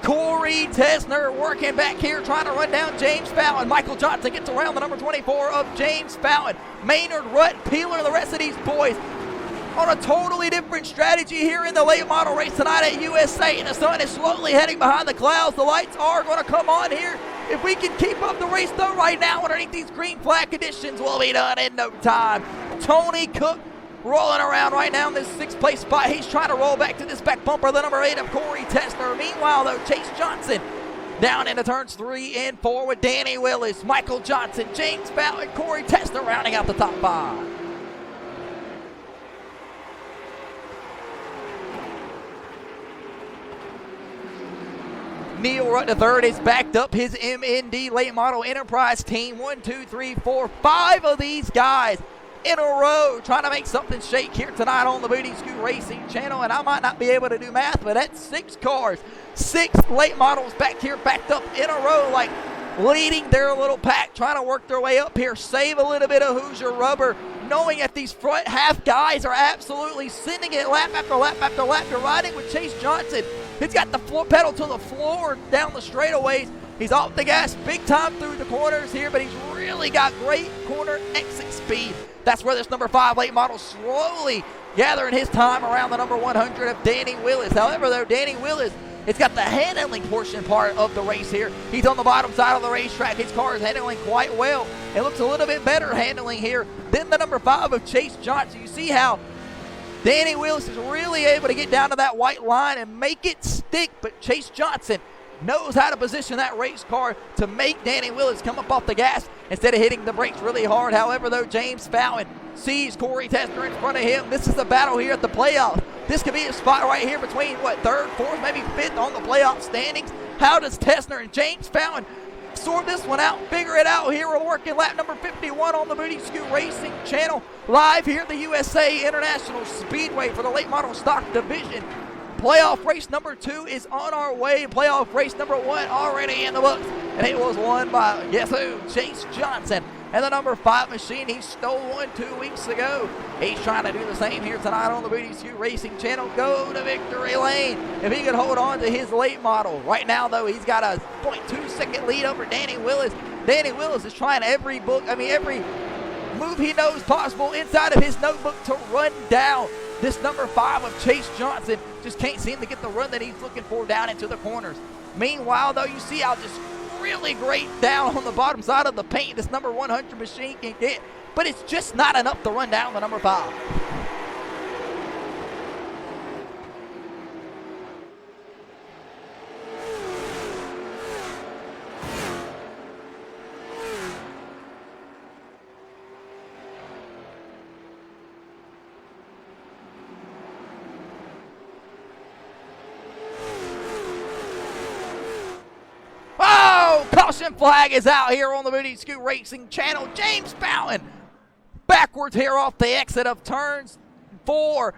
Corey Tesner working back here, trying to run down James Fallon. Michael Johnson gets around the number 24 of James Fallon. Maynard, Rutt, Peeler, and the rest of these boys on a totally different strategy here in the late model race tonight at USA. And the sun is slowly heading behind the clouds. The lights are going to come on here. If we can keep up the race, though, right now underneath these green flag conditions, we'll be done in no time. Tony Cook rolling around right now in this 6th place spot. He's trying to roll back to this back bumper, the number 8 of Corey Tesner. Meanwhile, though, Chase Johnson down into turns 3 and 4 with Danny Willis, Michael Johnson, James Fallon, Corey Tesner rounding out the top 5. Neil Rutt III has backed up his MND late model enterprise team. 1, 2, 3, 4, 5 of these guys in a row trying to make something shake here tonight on the Booty Scoot Racing channel. And I might not be able to do math, but that's 6 cars, 6 late models back here backed up in a row, like leading their little pack, trying to work their way up here, save a little bit of Hoosier rubber, knowing that these front half guys are absolutely sending it lap after lap after lap. You're riding with Chase Johnson. He's got the floor pedal to the floor down the straightaways. He's off the gas big time through the corners here, but he's really got great corner exit speed. That's where this number 5 late model slowly gathering his time around the number 100 of Danny Willis. However, though, Danny Willis, it's got the handling portion part of the race here. He's on the bottom side of the racetrack. His car is handling quite well. It looks a little bit better handling here than the number 5 of Chase Johnson. You see how Danny Willis is really able to get down to that white line and make it stick, but Chase Johnson knows how to position that race car to make Danny Willis come up off the gas instead of hitting the brakes really hard. However, though, James Fallon sees Corey Tesner in front of him. This is the battle here at the playoff. This could be a spot right here between, 3rd, 4th, maybe 5th on the playoff standings. How does Tesner and James Fallon sort this one out, figure it out here? We're working lap number 51 on the Booty Scoot Racing channel, live here at the USA International Speedway for the late model stock division. Playoff race number 2 is on our way. Playoff race number 1 already in the books. And it was won by, guess who? Chase Johnson. And the number 5 machine, he stole one 2 weeks ago. He's trying to do the same here tonight on the Booty Scoot Racing channel. Go to victory lane if he can hold on to his late model. Right now, though, he's got a 0.2 second lead over Danny Willis. Danny Willis is trying every move he knows possible inside of his notebook to run down this number 5 of Chase Johnson. Just can't seem to get the run that he's looking for down into the corners. Meanwhile, though, you see how just really great down on the bottom side of the paint this number 100 machine can get, but it's just not enough to run down the number 5. caution flag is out here on the Booty Scoot Racing channel. James Fountain backwards here off the exit of turns 4.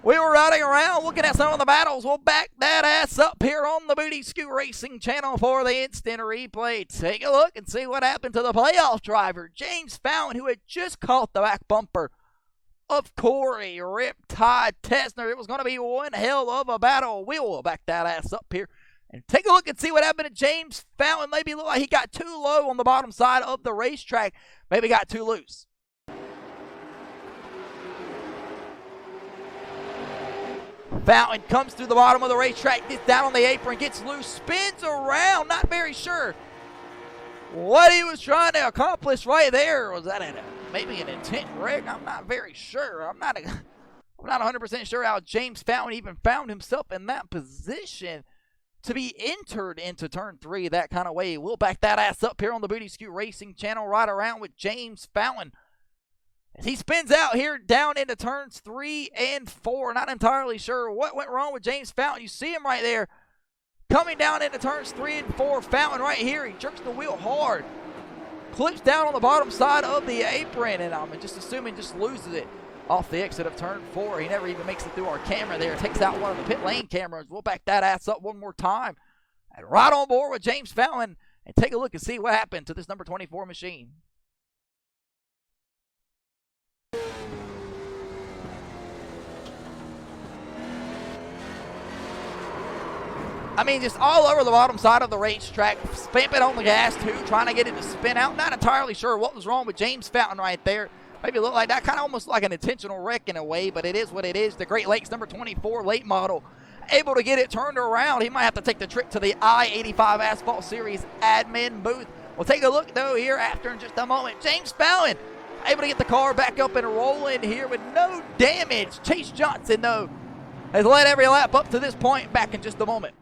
We were riding around looking at some of the battles. We'll back that ass up here on the Booty Scoot Racing channel for the instant replay. Take a look and see what happened to the playoff driver, James Fountain, who had just caught the back bumper of Corey Riptide Tesner. It was going to be one hell of a battle. We'll back that ass up here and take a look and see what happened to James Fountain. Maybe looked like he got too low on the bottom side of the racetrack. Maybe got too loose. Fountain comes through the bottom of the racetrack, gets down on the apron, gets loose, spins around. Not very sure what he was trying to accomplish right there. Was that maybe an intent wreck? I'm not very sure. I'm not 100% sure how James Fountain even found himself in that position to be entered into turn 3 that kind of way. We'll back that ass up here on the Booty Scoot Racing channel, right around with James Fountain as he spins out here down into turns 3 and 4. Not entirely sure what went wrong with James Fountain. You see him right there coming down into turns 3 and 4. Fountain right here, he jerks the wheel hard, clips down on the bottom side of the apron, and I'm just assuming just loses it off the exit of turn 4. He never even makes it through our camera there. Takes out one of the pit lane cameras. We'll back that ass up one more time and right on board with James Fountain and take a look and see what happened to this number 24 machine. I mean, just all over the bottom side of the racetrack, stamping on the gas too, trying to get it to spin out. Not entirely sure what was wrong with James Fountain right there. Maybe look like that, kind of almost like an intentional wreck in a way, but it is what it is. The Great Lakes number 24 late model, able to get it turned around. He might have to take the trip to the I-85 Asphalt Series admin booth. We'll take a look, though, here after in just a moment. James Fountain able to get the car back up and rolling here with no damage. Chase Johnson, though, has led every lap up to this point. Back in just a moment.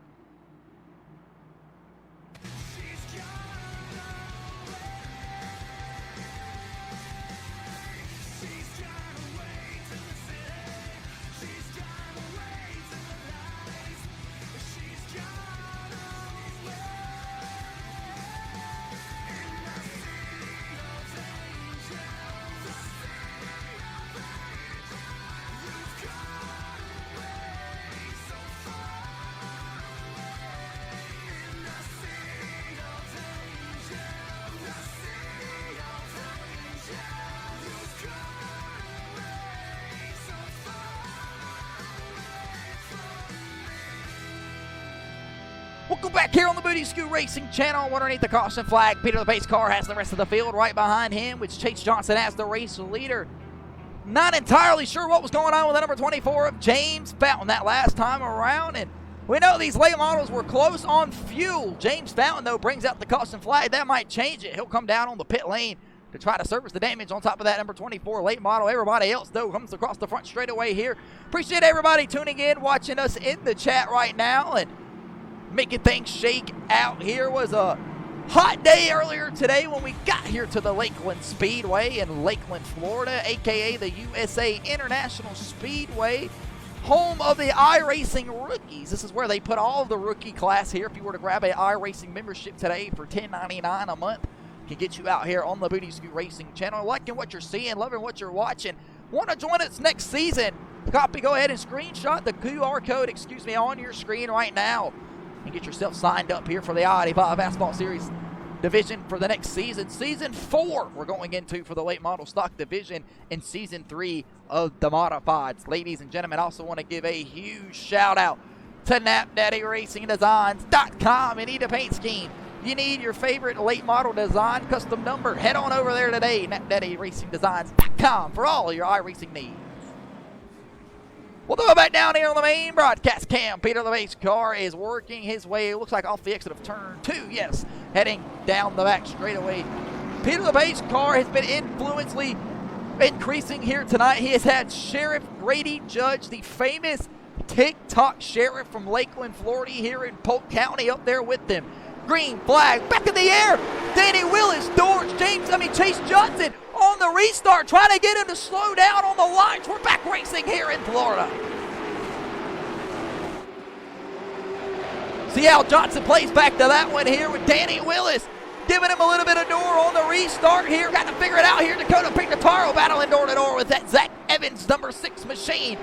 Welcome back here on the Booty Scoot Racing channel. Underneath the caution flag, Peter the Pace car has the rest of the field right behind him, with Chase Johnson as the race leader. Not entirely sure what was going on with the number 24 of James Fountain that last time around, and we know these late models were close on fuel. James Fountain, though, brings out the caution flag. That might change it. He'll come down on the pit lane to try to service the damage on top of that number 24 late model. Everybody else, though, comes across the front straightaway here. Appreciate everybody tuning in, watching us in the chat right now, and making things shake out here. Was a hot day earlier today when we got here to the Lakeland Speedway in Lakeland, Florida, aka the USA International Speedway, home of the iRacing rookies. This is where they put all of the rookie class here. If you were to grab a iRacing membership today for $10.99 a month, can get you out here on the Booty Scoot Racing channel. Liking what you're seeing, loving what you're watching. Want to join us next season? Go ahead and screenshot the QR code, on your screen right now, and get yourself signed up here for the I-85 Asphalt Series division for the next season. Season 4 we're going into for the late model stock division in season 3 of the modifieds. Ladies and gentlemen, I also want to give a huge shout out to NapDaddyRacingDesigns.com. You need a paint scheme, you need your favorite late model design custom number, head on over there today. NapDaddyRacingDesigns.com for all your iRacing needs. We'll throw it back down here on the main broadcast cam. Peter the Pace car is working his way, it looks like, off the exit of turn 2. Yes, heading down the back straightaway. Peter the Pace car has been influentially increasing here tonight. He has had Sheriff Grady Judge, the famous TikTok sheriff from Lakeland, Florida, here in Polk County, up there with them. Green flag, back in the air. Danny Willis, Chase Johnson on the restart, trying to get him to slow down on the lines. We're back racing here in Florida. See how Johnson plays back to that one here with Danny Willis, giving him a little bit of door on the restart here. Got to figure it out here. Dakota Pignataro battling door to door with that Zach Evans number 6 machine.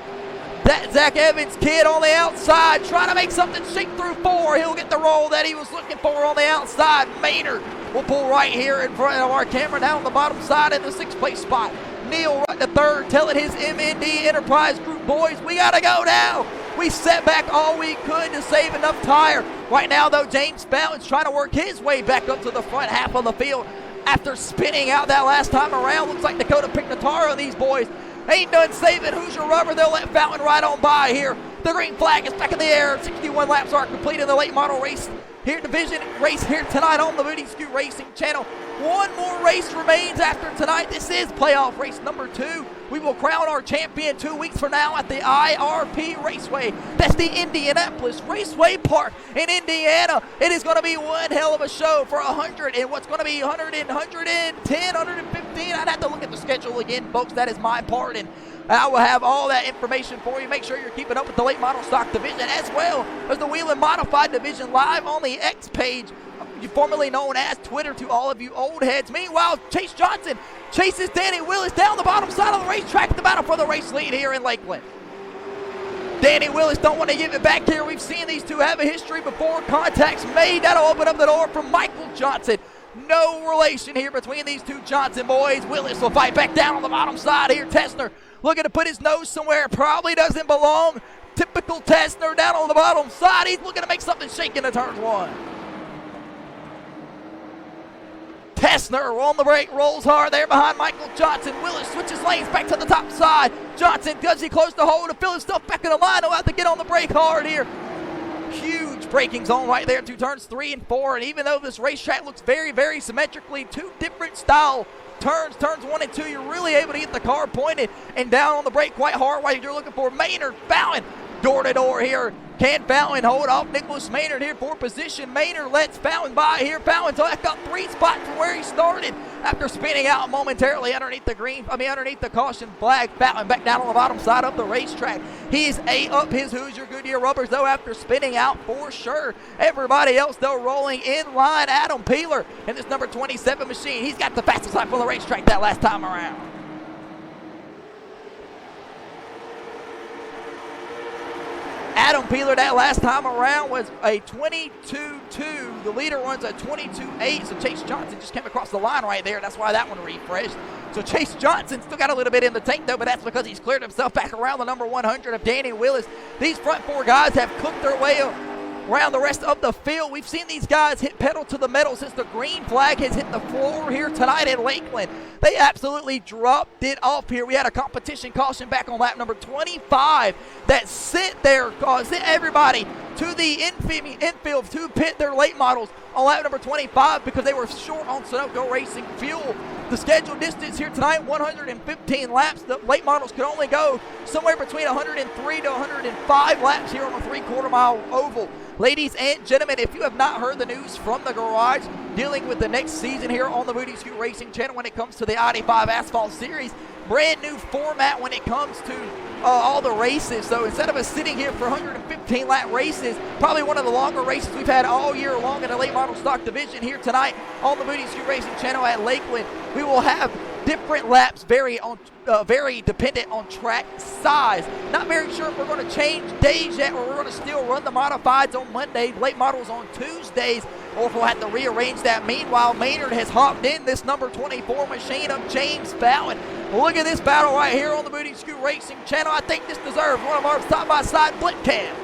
That Zach Evans kid on the outside trying to make something shake through 4. He'll get the roll that he was looking for on the outside. Maynard will pull right here in front of our camera down on the bottom side in the 6th place spot. Neil right to 3rd, telling his MND Enterprise Group boys, we got to go now. We set back all we could to save enough tire. Right now, though, James Fountain's trying to work his way back up to the front half of the field after spinning out that last time around. Looks like Dakota Pignataro and these boys ain't done saving Hoosier rubber. They'll let Fountain right on by here. The green flag is back in the air. 61 laps are complete in the late model race here, division race here tonight on the Booty Scoot Racing channel. One more race remains after tonight. This is playoff race number 2. We will crown our champion 2 weeks from now at the IRP Raceway. That's the Indianapolis Raceway Park in Indiana. It is going to be one hell of a show for 100 and what's going to be 100 and 110, 115. I'd have to look at the schedule again, folks. That is my part, and I will have all that information for you. Make sure you're keeping up with the late model stock division as well as the wheel and modified division live on the X page, formerly known as Twitter, to all of you old heads. Meanwhile, Chase Johnson chases Danny Willis down the bottom side of the racetrack. The battle for the race lead here in Lakeland. Danny Willis don't want to give it back here. We've seen these two have a history before. Contacts made. That'll open up the door for Michael Johnson. No relation here between these two Johnson boys. Willis will fight back down on the bottom side here. Tessner looking to put his nose somewhere it probably doesn't belong. Typical Tessner down on the bottom side. He's looking to make something shake into turn 1. Tessner on the brake, rolls hard there behind Michael Johnson. Willis switches lanes back to the top side. Johnson, does he close the hole to fill himself back in the line? He'll have to get on the brake hard here. Huge braking zone right there to turns 3 and 4. And even though this racetrack looks very, very symmetrically, 2 different style turns 1 and 2, you're really able to get the car pointed and down on the brake quite hard while you're looking for Maynard Fountain door to door here. Can Fountain hold off Nicholas Maynard here for position? Maynard lets Fountain by here. Fountain back up 3 spots from where he started after spinning out momentarily underneath the caution flag. Fountain back down on the bottom side of the racetrack. He's up his Hoosier Goodyear rubbers though after spinning out for sure. Everybody else though rolling in line. Adam Peeler in this number 27 machine. He's got the fastest lap on the racetrack that last time around. Adam Peeler that last time around was a 22.2. The leader runs a 22.8. So Chase Johnson just came across the line right there. That's why that one refreshed. So Chase Johnson still got a little bit in the tank though, but that's because he's cleared himself back around the number 100 of Danny Willis. These front 4 guys have cooked their way around the rest of the field. We've seen these guys hit pedal to the metal since the green flag has hit the floor here tonight in Lakeland. They absolutely dropped it off here. We had a competition caution back on lap number 25 that sent everybody to the infield to pit their late models on lap number 25 because they were short on Sunoco Racing fuel. The scheduled distance here tonight, 115 laps. The late models could only go somewhere between 103 to 105 laps here on a 3/4 mile oval. Ladies and gentlemen, if you have not heard the news from the garage dealing with the next season here on the Booty Scoot Racing channel when it comes to the I-85 Asphalt Series, brand new format when it comes to all the races. So instead of us sitting here for 115 lap races, probably one of the longer races we've had all year long in the late model stock division here tonight on the Booty Scoot Racing channel at Lakeland, we will have different laps very dependent on track size. Not very sure if we're going to change days yet, or we're going to still run the modifieds on Monday, late models on Tuesdays, or if we'll have to rearrange that. Meanwhile, Maynard has hopped in this number 24 machine of James Fountain. Look at this battle right here on the Booty Scoot Racing channel. I think this deserves one of our side-by-side blip cam.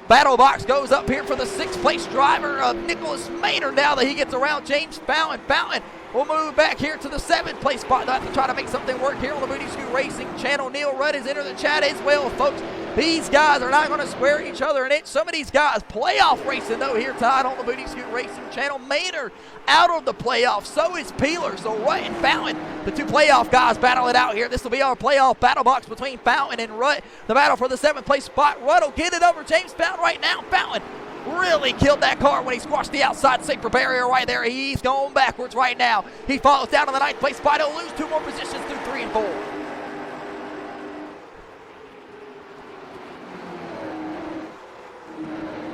Battle box goes up here for the 6th place driver of Nicholas Maynard now that he gets around James Fountain. Fountain will move back here to the 7th place spot. They'll have to try to make something work here on the Booty Scoot Racing channel. Neil Rudd has entered the chat as well, folks. These guys are not going to square each other an inch. Some of these guys playoff racing though here tonight on the Booty Scoot Racing channel. Maynard out of the playoffs. So is Peeler. So Rutt and Fountain, the 2 playoff guys, battle it out here. This will be our playoff battle box between Fountain and Rutt. The battle for the 7th place spot. Rutt will get it over James Fountain right now. Fountain really killed that car when he squashed the outside safer barrier right there. He's going backwards right now. He falls down to the 9th place spot. He'll lose 2 more positions through 3 and 4.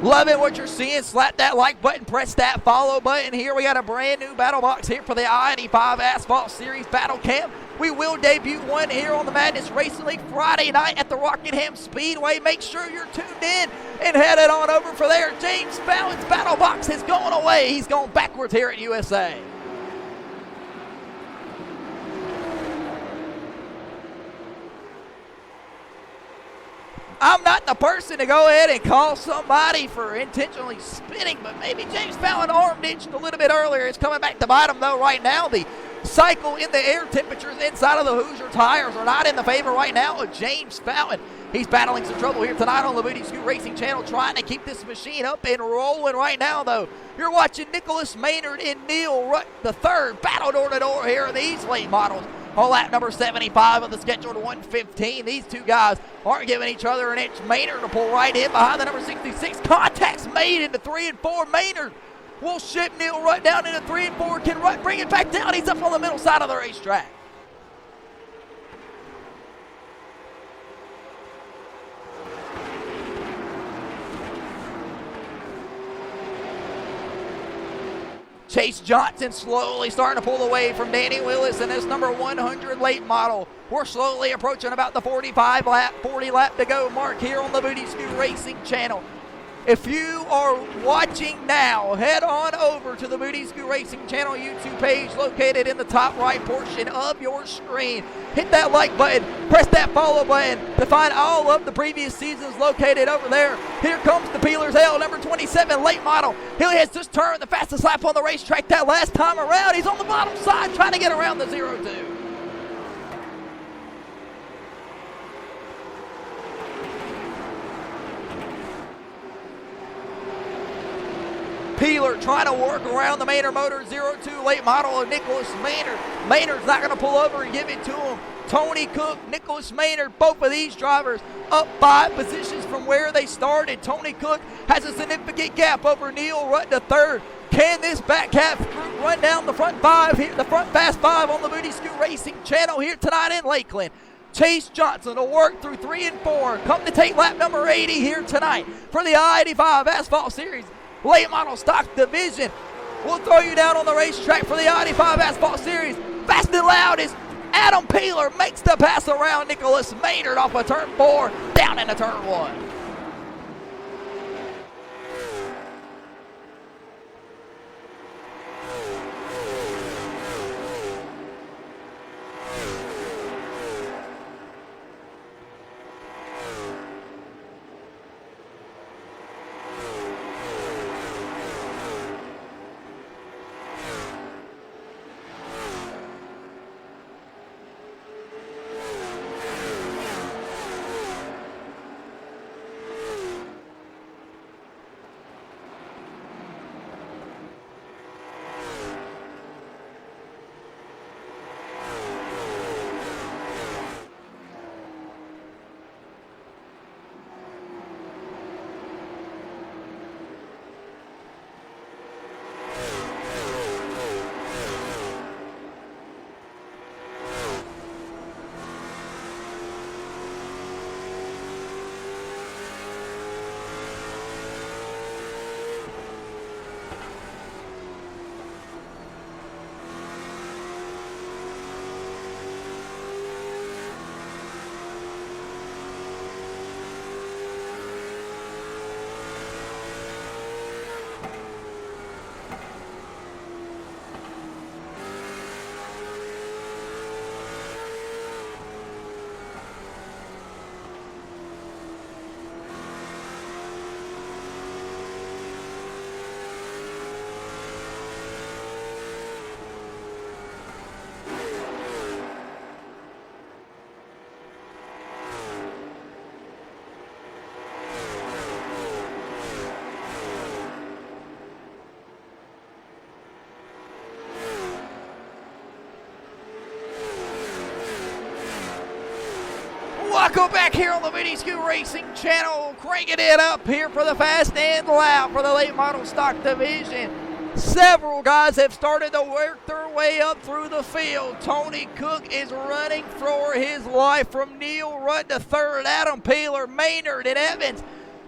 Loving what you're seeing. Slap that like button, press that follow button. Here we got a brand new battle box here for the I-85 Asphalt Series Battle Camp. We will debut one here on the Madness Racing League Friday night at the Rockingham Speedway. Make sure you're tuned in and headed on over for there. James Fallon's battle box has gone away. He's gone backwards here at USA. I'm not the person to go ahead and call somebody for intentionally spinning, but maybe James Fallon arm itched a little bit earlier. It's coming back to bite him, though, right now. The cycle in the air temperatures inside of the Hoosier tires are not in the favor right now of James Fallon. He's battling some trouble here tonight on the Booty Scoot Racing Channel, trying to keep this machine up and rolling right now, though. You're watching Nicholas Maynard and Neil Rutt III battle door-to-door here in these late models. On lap number 75 of the scheduled 115. These two guys aren't giving each other an inch. Maynard to pull right in behind the number 66. Contacts made into 3 and 4. Maynard will ship Neil Rutt down into 3 and 4. Can Rutt bring it back down? He's up on the middle side of the racetrack. Chase Johnson slowly starting to pull away from Danny Willis in this number 100 late model. We're slowly approaching about the 40 lap to go mark here on the Booty Scoot Racing Channel. If you are watching now, head on over to the Booty Scoot Racing Channel YouTube page located in the top right portion of your screen. Hit that like button, press that follow button to find all of the previous seasons located over there. Here comes the Peeler's Hell, number 27 late model. He has just turned the fastest lap on the racetrack that last time around. He's on the bottom side trying to get around the 0-2. Peeler trying to work around the Maynard Motors 0-2 late model of Nicholas Maynard. Maynard's not going to pull over and give it to him. Tony Cook, Nicholas Maynard, both of these drivers up 5 positions from where they started. Tony Cook has a significant gap over Neil Rutt III. Can this back half group run down the front 5 here, the front fast 5 on the Booty Scoot Racing Channel here tonight in Lakeland? Chase Johnson will work through 3 and 4. Come to take lap number 80 here tonight for the I-85 Asphalt Series Late Model Stock Division. We'll throw you down on the racetrack for the I-85 Asphalt Series. Fast and loud is Adam Peeler makes the pass around Nicholas Maynard off of turn 4 down into turn 1. Welcome back here on the Booty Scoot Racing Channel, cranking it up here for the fast and loud for the late model stock division. Several guys have started to work their way up through the field. Tony Cook is running for his life from Neil Rutt III, Adam Peeler, Maynard, and Evans.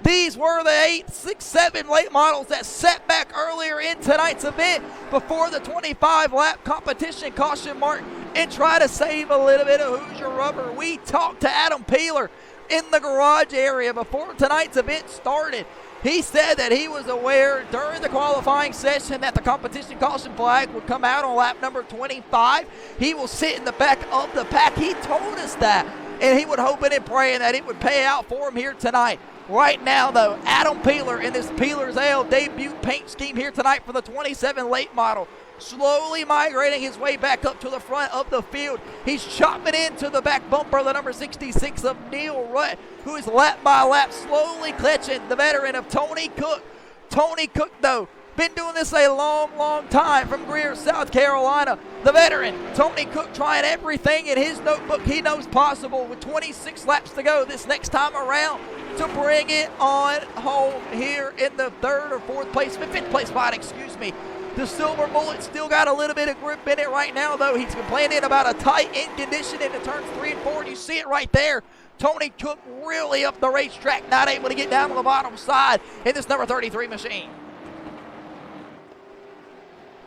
These were the 8, 6, 7 late models that set back earlier in tonight's event before the 25-lap competition caution mark and try to save a little bit of Hoosier rubber. We talked to Adam Peeler in the garage area before tonight's event started. He said that he was aware during the qualifying session that the competition caution flag would come out on lap number 25. He will sit in the back of the pack. He told us that, and he would hoping and praying that it would pay out for him here tonight. Right now, though, Adam Peeler in this Peeler's Ale debut paint scheme here tonight for the 27 late model, slowly migrating his way back up to the front of the field. He's chopping into the back bumper, the number 66 of Neil Rutt, who is lap by lap slowly clutching the veteran of Tony Cook. Tony Cook, though, been doing this a long, long time from Greer, South Carolina. The veteran, Tony Cook, trying everything in his notebook he knows possible with 26 laps to go this next time around to bring it on home here in the fifth place spot, excuse me. The Silver Bullet still got a little bit of grip in it right now, though. He's complaining about a tight end condition into turns 3 and 4, and you see it right there. Tony Cook really up the racetrack, not able to get down to the bottom side in this number 33 machine.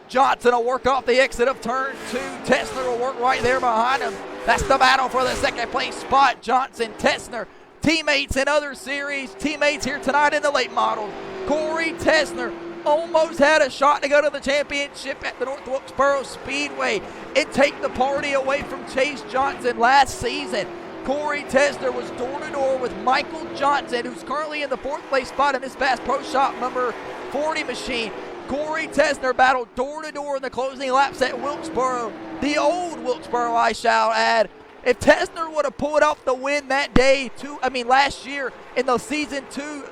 Johnson will work off the exit of turn 2. Tessner will work right there behind him. That's the battle for the second place spot. Johnson, Tessner, teammates in other series, teammates here tonight in the late models. Corey Tessner almost had a shot to go to the championship at the North Wilkesboro Speedway and take the party away from Chase Johnson last season. Corey Tessner was door-to-door with Michael Johnson, who's currently in the 4th place spot in this Bass Pro Shop number 40 machine. Corey Tessner battled door-to-door in the closing laps at Wilkesboro, the old Wilkesboro, I shall add. If Tessner would have pulled off the win that day, last year in the Season 2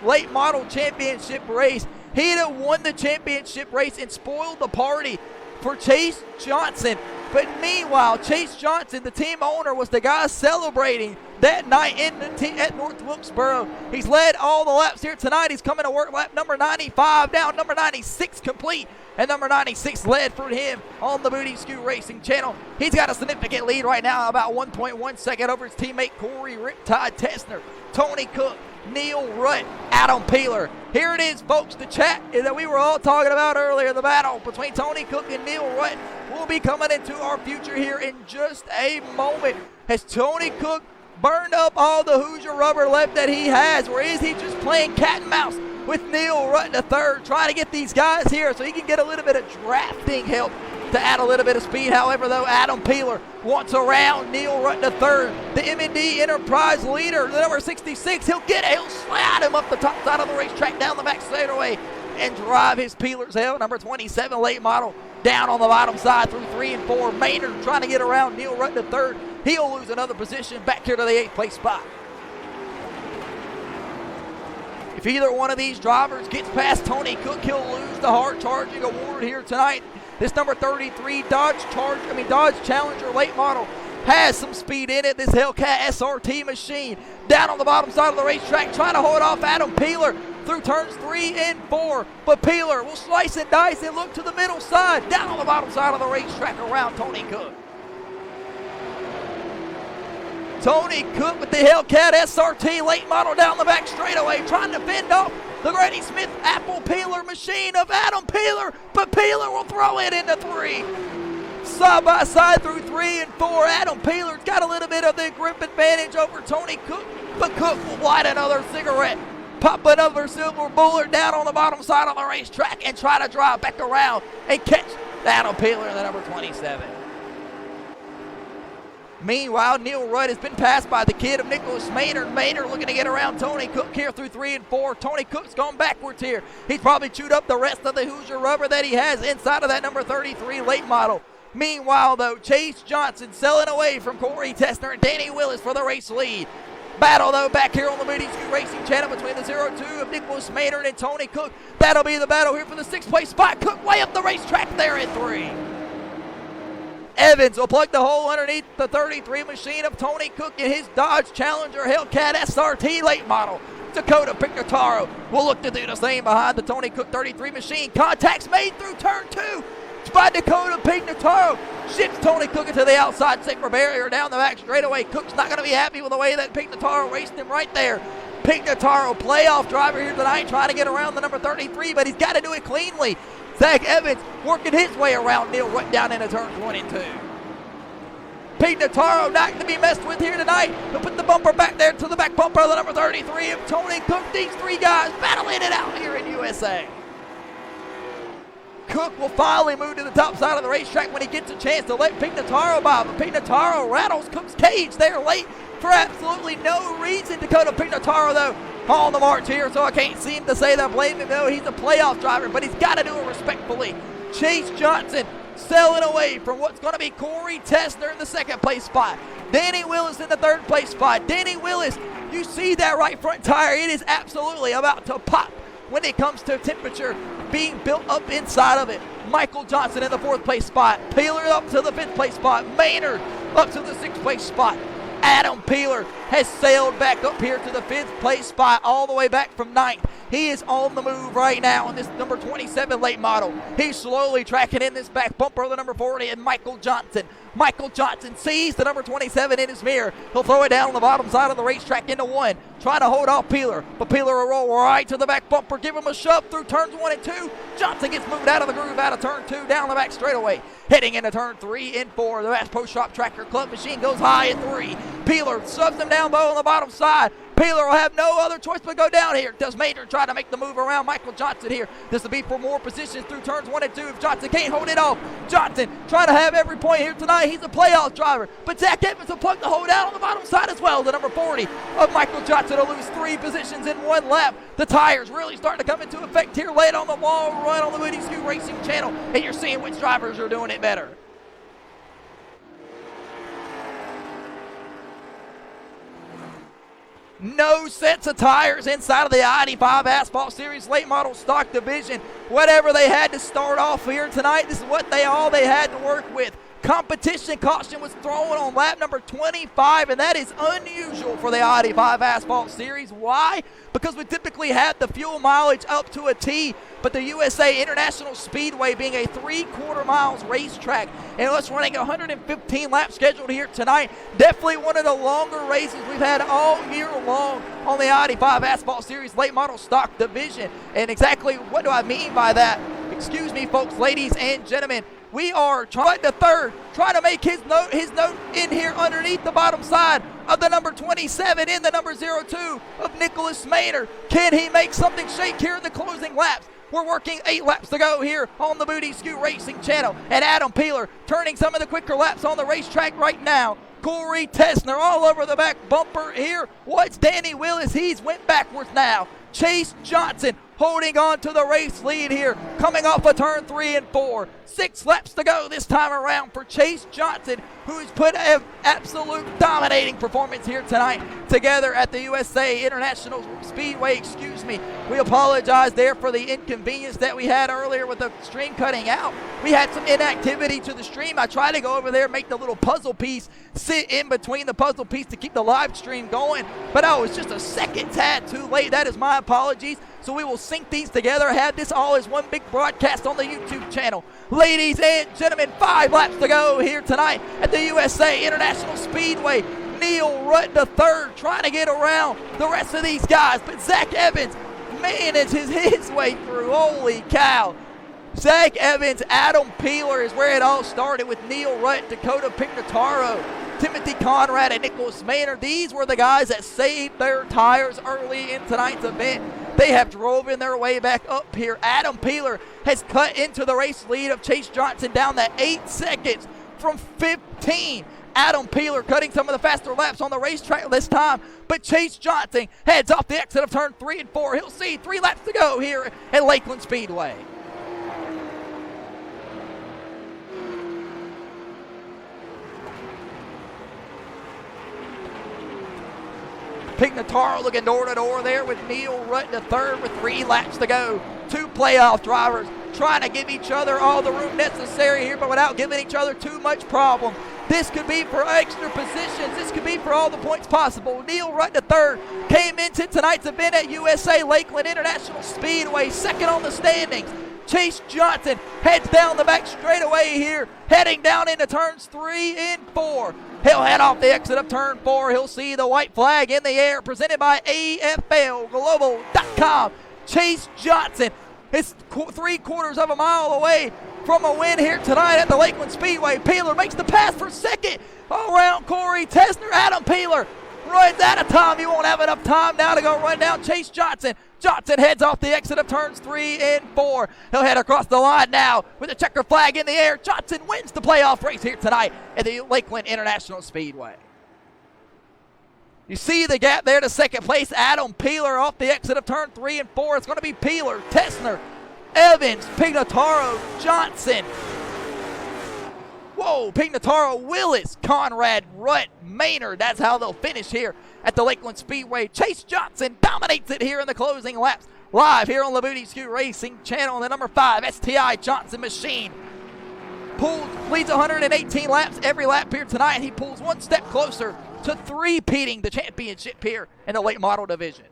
late model championship race, he'd have won the championship race and spoiled the party for Chase Johnson. But meanwhile, Chase Johnson, the team owner, was the guy celebrating that night at North Wilkesboro. He's led all the laps here tonight. He's coming to work lap number 95, down number 96 complete. And number 96 led for him on the Booty Scoot Racing channel. He's got a significant lead right now, about 1.1 second over his teammate Corey Riptide Tessner, Tony Cook, Neil Rutt, Adam Peeler. Here it is, folks. The chat that we were all talking about earlier, the battle between Tony Cook and Neil Rutt, will be coming into our future here in just a moment. Has Tony Cook burned up all the Hoosier rubber left that he has, or is he just playing cat and mouse with Neil Rutt III, trying to get these guys here so he can get a little bit of drafting help to add a little bit of speed? However, though, Adam Peeler wants around Neil Rutt III, the M&D Enterprise leader, the number 66. He'll slide him up the top side of the racetrack, down the back straightaway, and drive his Peeler's Hell, number 27 late model, down on the bottom side through 3 and 4. Maynard trying to get around Neil Rutt III. He'll lose another position back here to the 8th place spot. If either one of these drivers gets past Tony Cook, he'll lose the hard charging award here tonight. This number 33 Dodge Challenger late model has some speed in it. This Hellcat SRT machine down on the bottom side of the racetrack, trying to hold off Adam Peeler through turns 3 and 4. But Peeler will slice and dice and look to the middle side, down on the bottom side of the racetrack around Tony Cook. Tony Cook with the Hellcat SRT late model down the back straightaway, trying to fend off the Grady Smith apple peeler machine of Adam Peeler, but Peeler will throw it into 3. Side by side through 3 and 4. Adam Peeler's got a little bit of the grip advantage over Tony Cook, but Cook will light another cigarette, pop another Silver Bullet down on the bottom side of the racetrack, and try to drive back around and catch Adam Peeler in the number 27. Meanwhile, Neil Rutt has been passed by the kid of Nicholas Maynard. Maynard looking to get around Tony Cook here through 3 and 4. Tony Cook's gone backwards here. He's probably chewed up the rest of the Hoosier rubber that he has inside of that number 33 late model. Meanwhile, though, Chase Johnson selling away from Corey Tessner and Danny Willis for the race lead. Battle, though, back here on the Booty Scoot Racing channel between the 0-2 of Nicholas Maynard and Tony Cook. That'll be the battle here for the 6th place spot. Cook way up the racetrack there in 3. Evans will plug the hole underneath the 33 machine of Tony Cook in his Dodge Challenger Hellcat SRT late model. Dakota Pignataro will look to do the same behind the Tony Cook 33 machine. Contacts made through turn 2 by Dakota Pignataro. Ships Tony Cook into the outside safer barrier down the back straightaway. Cook's not going to be happy with the way that Pignataro raced him right there. Pignataro, playoff driver here tonight, trying to get around the number 33, but he's got to do it cleanly. Zach Evans working his way around Neil Rutt down into turns 1 and 2. Pignataro not to be messed with here tonight. He'll put the bumper back there to the back bumper of the number 33 of Tony Cook. These three guys battling it out here in USA. Cook will finally move to the top side of the racetrack when he gets a chance to let Pignataro by. But Pignataro rattles Cook's cage there late for absolutely no reason. Dakota Pignataro, though, on the march here, so I can't seem to say that I blame him. No, he's a playoff driver, but he's got to do it respectfully. Chase Johnson sailing away from what's going to be Corey Tessner in the second place spot. Danny Willis in the third place spot. Danny Willis, you see that right front tire. It is absolutely about to pop when it comes to temperature being built up inside of it. Michael Johnson in the fourth place spot. Peeler up to the fifth place spot. Maynard up to the sixth place spot. Adam Peeler has sailed back up here to the fifth place spot, all the way back from ninth. He is on the move right now in this number 27 late model. He's slowly tracking in this back bumper of the number 40 and Michael Johnson. Michael Johnson sees the number 27 in his mirror. He'll throw it down on the bottom side of the racetrack into one, trying to hold off Peeler. But Peeler will roll right to the back bumper, give him a shove through turns 1 and 2. Johnson gets moved out of the groove out of turn 2, down the back straightaway. Heading into turn 3 and 4. The Bass Pro Shop Tractor Club machine goes high at 3. Peeler shoves him down low on the bottom side. Peeler will have no other choice but go down here. Does Maynard try to make the move around Michael Johnson here? This will be for more positions through turns 1 and 2 if Johnson can't hold it off. Johnson trying to have every point here tonight. He's a playoff driver. But Zach Evans will plug the hold out on the bottom side as well. The number 40 of Michael Johnson will lose 3 positions in 1 lap. The tires really starting to come into effect here late on the wall run on the Moody Scoot Racing channel. And you're seeing which drivers are doing it better. No sets of tires inside of the I-85 Asphalt Series late model stock division. Whatever they had to start off here tonight, this is what they had to work with. Competition caution was thrown on lap number 25, and that is unusual for the I-85 Asphalt Series. Why? Because we typically have the fuel mileage up to a T, but the USA International Speedway being a 3/4 miles racetrack, and us running a 115 lap scheduled here tonight, definitely one of the longer races we've had all year long on the I-85 Asphalt Series late model stock division. And exactly what do I mean by that? Excuse me, folks, ladies and gentlemen. We are trying to trying to make his note in here underneath the bottom side of the number 27 in the number 02 of Nicholas Maynard. Can he make something shake here in the closing laps? We're working 8 laps to go here on the Moody Scoot Racing channel. And Adam Peeler turning some of the quicker laps on the racetrack right now. Corey Tessner all over the back bumper here. What's Danny Willis? He's went backwards now. Chase Johnson holding on to the race lead here, coming off of turn 3 and 4. 6 laps to go this time around for Chase Johnson, who's put an absolute dominating performance here tonight together at the USA International Speedway. Excuse me. We apologize there for the inconvenience that we had earlier with the stream cutting out. We had some inactivity to the stream. I tried to go over there, make the little puzzle piece sit in between the puzzle piece to keep the live stream going, but I was just a second tad too late. That is my apologies. So we will sync these together, have this all as one big broadcast on the YouTube channel. Ladies and gentlemen, 5 laps to go here tonight at the USA International Speedway. Neil Rutt III trying to get around the rest of these guys, but Zach Evans manages his way through. Holy cow. Zach Evans, Adam Peeler is where it all started with Neil Rutt, Dakota Pignataro, Timothy Conrad, and Nicholas Maynard. These were the guys that saved their tires early in tonight's event. They have driven their way back up here. Adam Peeler has cut into the race lead of Chase Johnson down to 8 seconds from 15. Adam Peeler cutting some of the faster laps on the racetrack this time, but Chase Johnson heads off the exit of turn 3 and 4. He'll see 3 laps to go here at Lakeland Speedway. Pignataro looking door to door there with Neil Rutt III with 3 laps to go. 2 playoff drivers trying to give each other all the room necessary here, but without giving each other too much problem. This could be for extra positions. This could be for all the points possible. Neil Rutt III came into tonight's event at USA Lakeland International Speedway, second on the standings. Chase Johnson heads down the back straightaway here, heading down into turns 3 and 4. He'll head off the exit of turn 4. He'll see the white flag in the air, presented by AFLglobal.com. Chase Johnson is 3/4 of a mile away from a win here tonight at the Lakeland Speedway. Peeler makes the pass for second. Around Corey Tessner. Adam Peeler runs out of time. He won't have enough time now to go run down Chase Johnson. Johnson heads off the exit of turns 3 and 4. He'll head across the line now with a checker flag in the air. Johnson wins the playoff race here tonight at the Lakeland International Speedway. You see the gap there to second place. Adam Peeler off the exit of turn 3 and 4. It's going to be Peeler, Tessner, Evans, Pignataro, Johnson. Whoa, Pignataro, Willis, Conrad, Rutt, Maynard. That's how they'll finish here at the Lakeland Speedway. Chase Johnson dominates it here in the closing laps. Live here on the Booty Scoot Racing channel. The number 5 STI Johnson machine leads 118 laps every lap here tonight, and he pulls one step closer to three-peating the championship here in the late model division.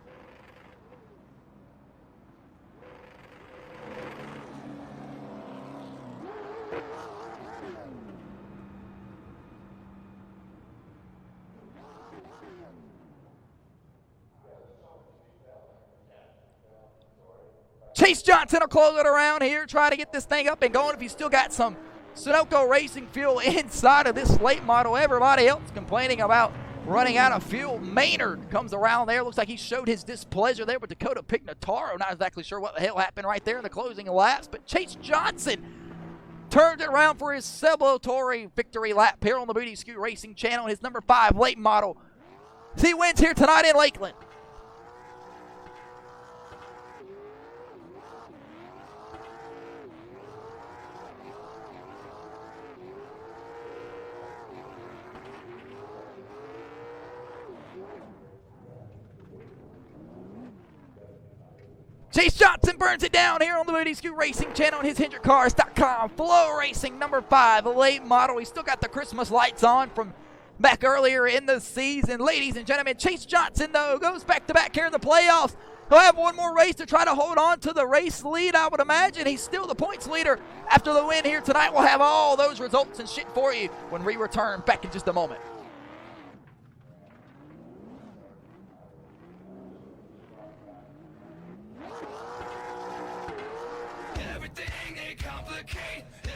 Chase Johnson will close it around here, try to get this thing up and going if he's still got some Sunoco Racing fuel inside of this late model. Everybody else complaining about running out of fuel. Maynard comes around there. Looks like he showed his displeasure there with Dakota Pignataro. Not exactly sure what the hell happened right there in the closing laps, but Chase Johnson turns it around for his celebratory victory lap here on the Booty Scoot Racing channel. His number 5 late model. He wins here tonight in Lakeland. Chase Johnson burns it down here on the Booty Scoot Racing channel on his HendrickCars.com. Flow Racing number 5, a late model. He's still got the Christmas lights on from back earlier in the season. Ladies and gentlemen, Chase Johnson, though, goes back-to-back here in the playoffs. He'll have one more race to try to hold on to the race lead, I would imagine. He's still the points leader after the win here tonight. We'll have all those results and shit for you when we return back in just a moment.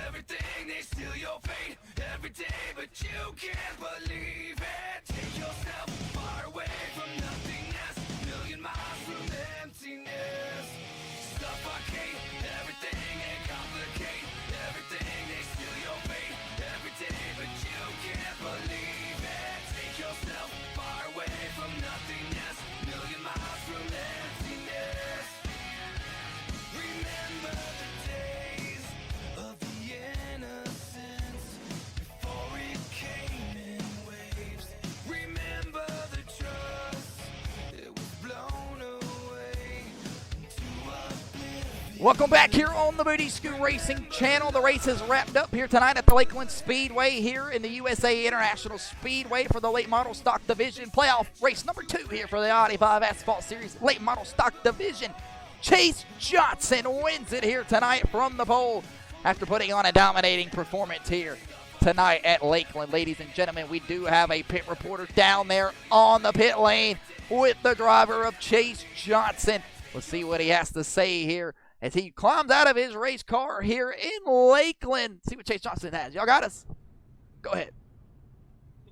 Everything, they steal your fate every day, but you can't believe it. Take yourself far away from nothingness, million miles from emptiness. Suffocate, everything ain't complicate. Everything, they steal your fate every day, but you can't believe it. Take yourself far away from nothingness, million miles from emptiness. Remember the days of the innocence before it came in waves. Remember the trust, it was blown away into oblivion. Welcome back here on the Booty Scoot Racing channel. The race is wrapped up here tonight at the Lakeland Speedway here in the USA International Speedway for the late model stock division. Playoff race number 2 here for the I-85 Asphalt Series late model stock division. Chase Johnson wins it here tonight from the pole after putting on a dominating performance here tonight at Lakeland. Ladies and gentlemen, we do have a pit reporter down there on the pit lane with the driver of Chase Johnson. Let's see what he has to say here as he climbs out of his race car here in Lakeland. See what Chase Johnson has. Y'all got us? Go ahead.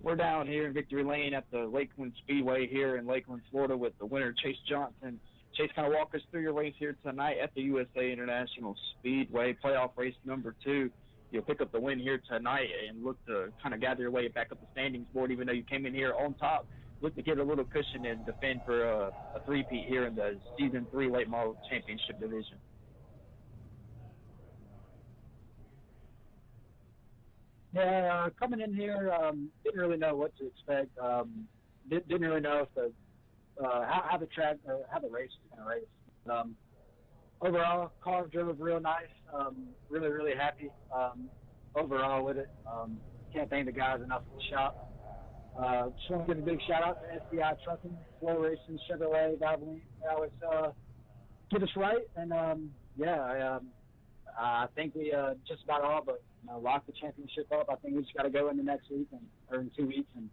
We're down here in Victory Lane at the Lakeland Speedway here in Lakeland, Florida with the winner, Chase Johnson. Chase, kind of walk us through your race here tonight at the USA International Speedway, playoff race number 2. You'll pick up the win here tonight and look to kind of gather your way back up the standings board, even though you came in here on top. Look to get a little cushion and defend for a three-peat here in the Season 3 Late Model Championship Division. Yeah, coming in here, didn't really know what to expect. Didn't really know if the how the track or how the race was going to race. Overall, car drove real nice. Really happy overall with it. Can't thank the guys enough for the shop. Just want to give a big shout out to SDI Trucking, Flow Racing, Chevrolet, Valvoline. They always get us right, and I think we just about all but locked the championship up. I think we just got to go in the next week or in 2 weeks and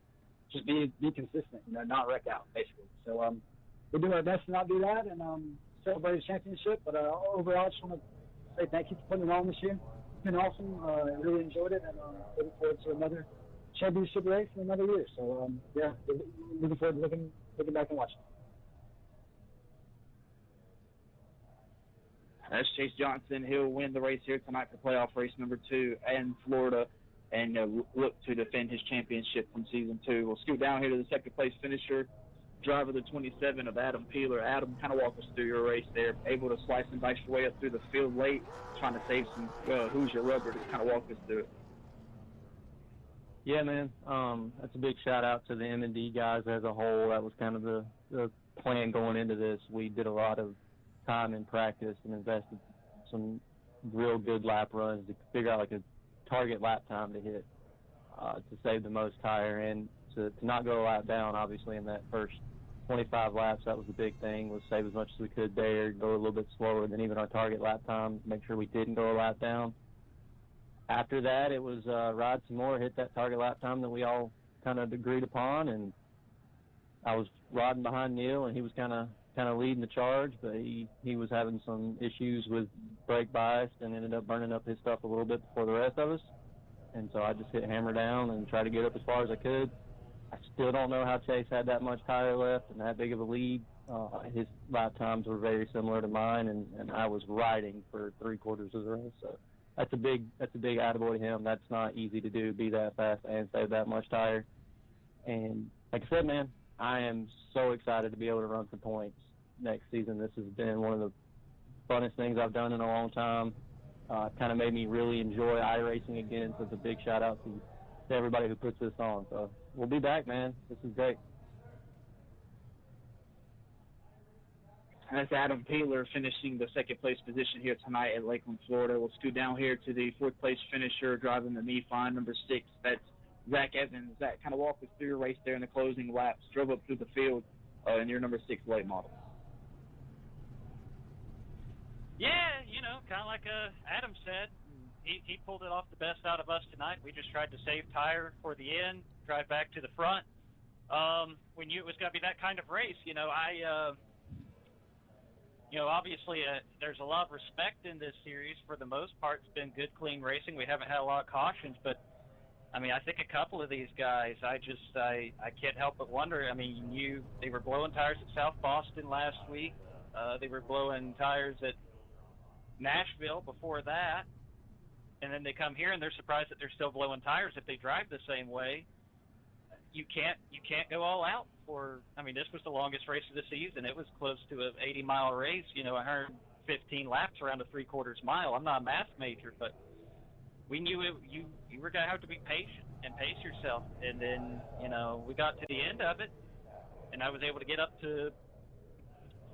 just be consistent, not wreck out basically. So we'll do our best to not do that and celebrate the championship. But overall, I just want to say thank you for putting it on this year. It's been awesome. I really enjoyed it, and looking forward to another championship race in another year. So yeah, looking forward to looking back and watching. That's Chase Johnson. He'll win the race here tonight for playoff race number 2 in Florida and look to defend his championship from season 2. We'll scoot down here to the second place finisher, driver the 27 of Adam Peeler. Adam, kind of walk us through your race there, able to slice and dice your way up through the field late, trying to save some Who's Your Rubber to kind of walk us through it. Yeah, man. That's a big shout out to the M&D guys as a whole. That was kind of the plan going into this. We did a lot of time in practice and invested some real good lap runs to figure out like a target lap time to hit to save the most tire and to not go a lap down. Obviously, in that first 25 laps, that was the big thing, was save as much as we could there, go a little bit slower than even our target lap time, make sure we didn't go a lap down. After that, it was ride some more, hit that target lap time that we all kind of agreed upon, and I was riding behind Neil, and he was kind of leading the charge, but he was having some issues with brake bias and ended up burning up his stuff a little bit before the rest of us. And so I just hit hammer down and tried to get up as far as I could. I still don't know how Chase had that much tire left and that big of a lead. His lap times were very similar to mine, and I was riding for 3/4 of the race. So that's a big attaboy to him. That's not easy to do, be that fast and save that much tire. And like I said, man, I am so excited to be able to run for points next season. This has been one of the funnest things I've done in a long time. Kind of made me really enjoy iRacing again, so it's a big shout out to everybody who puts this on. So we'll be back, man. This is great. That's Adam Peeler finishing the second place position here tonight at Lakeland, Florida. We'll scoot down here to the fourth place finisher driving the Me-Fine number 6. That's Zach Evans. Zach, kind of walk us through your race there in the closing laps. Drove up through the field in your number 6 late model. Yeah, kind of like Adam said, he pulled it off the best out of us tonight. We just tried to save tire for the end, drive back to the front. We knew it was going to be that kind of race. Obviously there's a lot of respect in this series. For the most part, it's been good, clean racing. We haven't had a lot of cautions, but I think a couple of these guys, I can't help but wonder. They were blowing tires at South Boston last week. They were blowing tires at Nashville before that, and then they come here and they're surprised that they're still blowing tires if they drive the same way. You can't go all out for. This was the longest race of the season. It was close to an 80-mile race. 115 laps around a 3/4 mile. I'm not a math major, but we knew you were gonna have to be patient and pace yourself. And then we got to the end of it, and I was able to get up to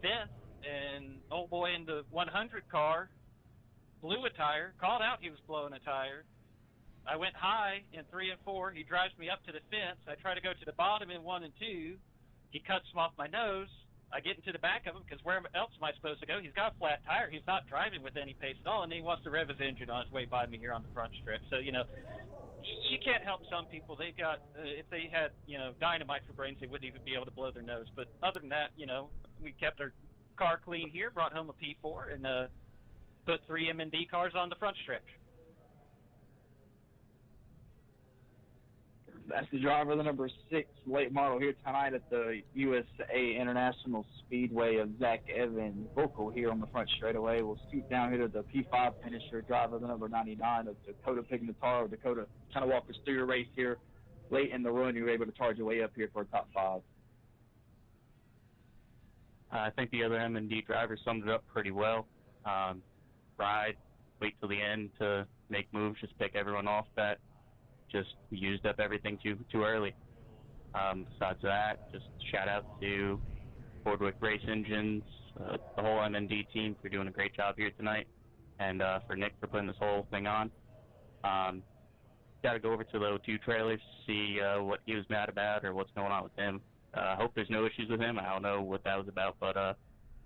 5th. And old boy in the 100 car blew a tire, called out he was blowing a tire. I went high in 3 and 4. He drives me up to the fence. I try to go to the bottom in 1 and 2. He cuts him off my nose. I get into the back of him because where else am I supposed to go? He's got a flat tire. He's not driving with any pace at all, and he wants to rev his engine on his way by me here on the front strip. So, you can't help some people. They got, if they had, dynamite for brains, they wouldn't even be able to blow their nose. But other than that, we kept our car clean here, brought home a P4, and put 3 M&D cars on the front stretch. That's the driver of the number 6 late model here tonight at the USA International Speedway of Zach Evans. Vocal here on the front straightaway. We'll scoot down here to the P5 finisher, driver of the number 99 of Dakota Pignataro. Dakota, kind of walk us through your race here. Late in the run, you were able to charge your way up here for a top 5. I think the other M&D driver summed it up pretty well. Ride, wait till the end to make moves, just pick everyone off that just used up everything too early. Besides that, just shout out to Fordwick Race Engines, the whole M&D team for doing a great job here tonight, and for Nick for putting this whole thing on. Got to go over to the O2 trailers to see what he was mad about or what's going on with him. I hope there's no issues with him. I don't know what that was about, but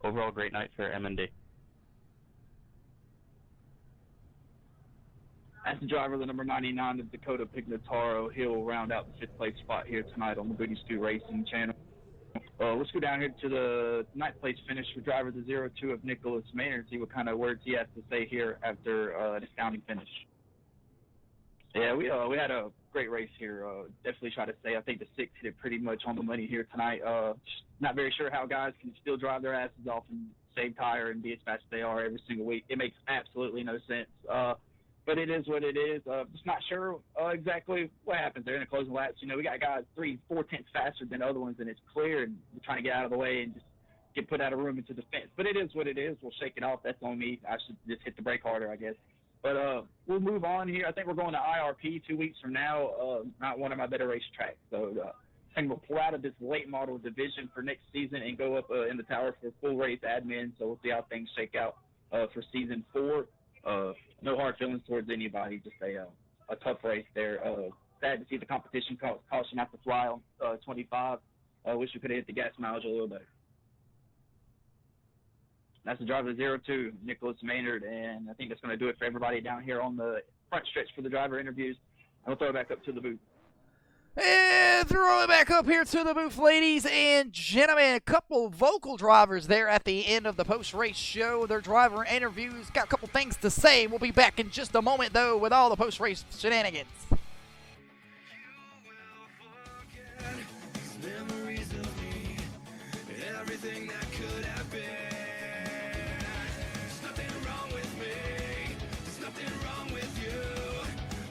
overall great night for M&D. As the driver of the number 99, the Dakota Pignataro, he'll round out the 5th place spot here tonight on the Booty Scoot Racing channel. Let's go down here to the 9th place finish for driver the 02 of Nicholas Maynard, see what kind of words he has to say here after an astounding finish. Yeah, we had a great race here. Definitely try to say I think the 6 hit it pretty much on the money here tonight. Just not very sure how guys can still drive their asses off and save tire and be as fast as they are every single week. It makes absolutely no sense. But it is what it is. Just not sure exactly what happens there in the closing laps. You know, we got guys 3-4 tenths faster than other ones, and it's clear, and we're trying to get out of the way and just get put out of room into the fence. But it is what it is. We'll shake it off. That's on me. I should just hit the brake harder, I guess. But we'll move on here. I think we're going to IRP 2 weeks from now, not one of my better racetracks. So I think we'll pull out of this late model division for next season and go up in the tower for full race admin. So we'll see how things shake out for season 4. No hard feelings towards anybody, just a tough race there. Sad to see the competition caution not to fly on 25. Wish we could have hit the gas mileage a little better. That's the driver 02, Nicholas Maynard, and I think that's going to do it for everybody down here on the front stretch for the driver interviews. I'll throw it back up to the booth. And throw it back up here to the booth, ladies and gentlemen. A couple vocal drivers there at the end of the post-race show. Their driver interviews got a couple things to say. We'll be back in just a moment, though, with all the post-race shenanigans. Memories of me, everything that could have been. There's nothing wrong with me, there's nothing wrong with you.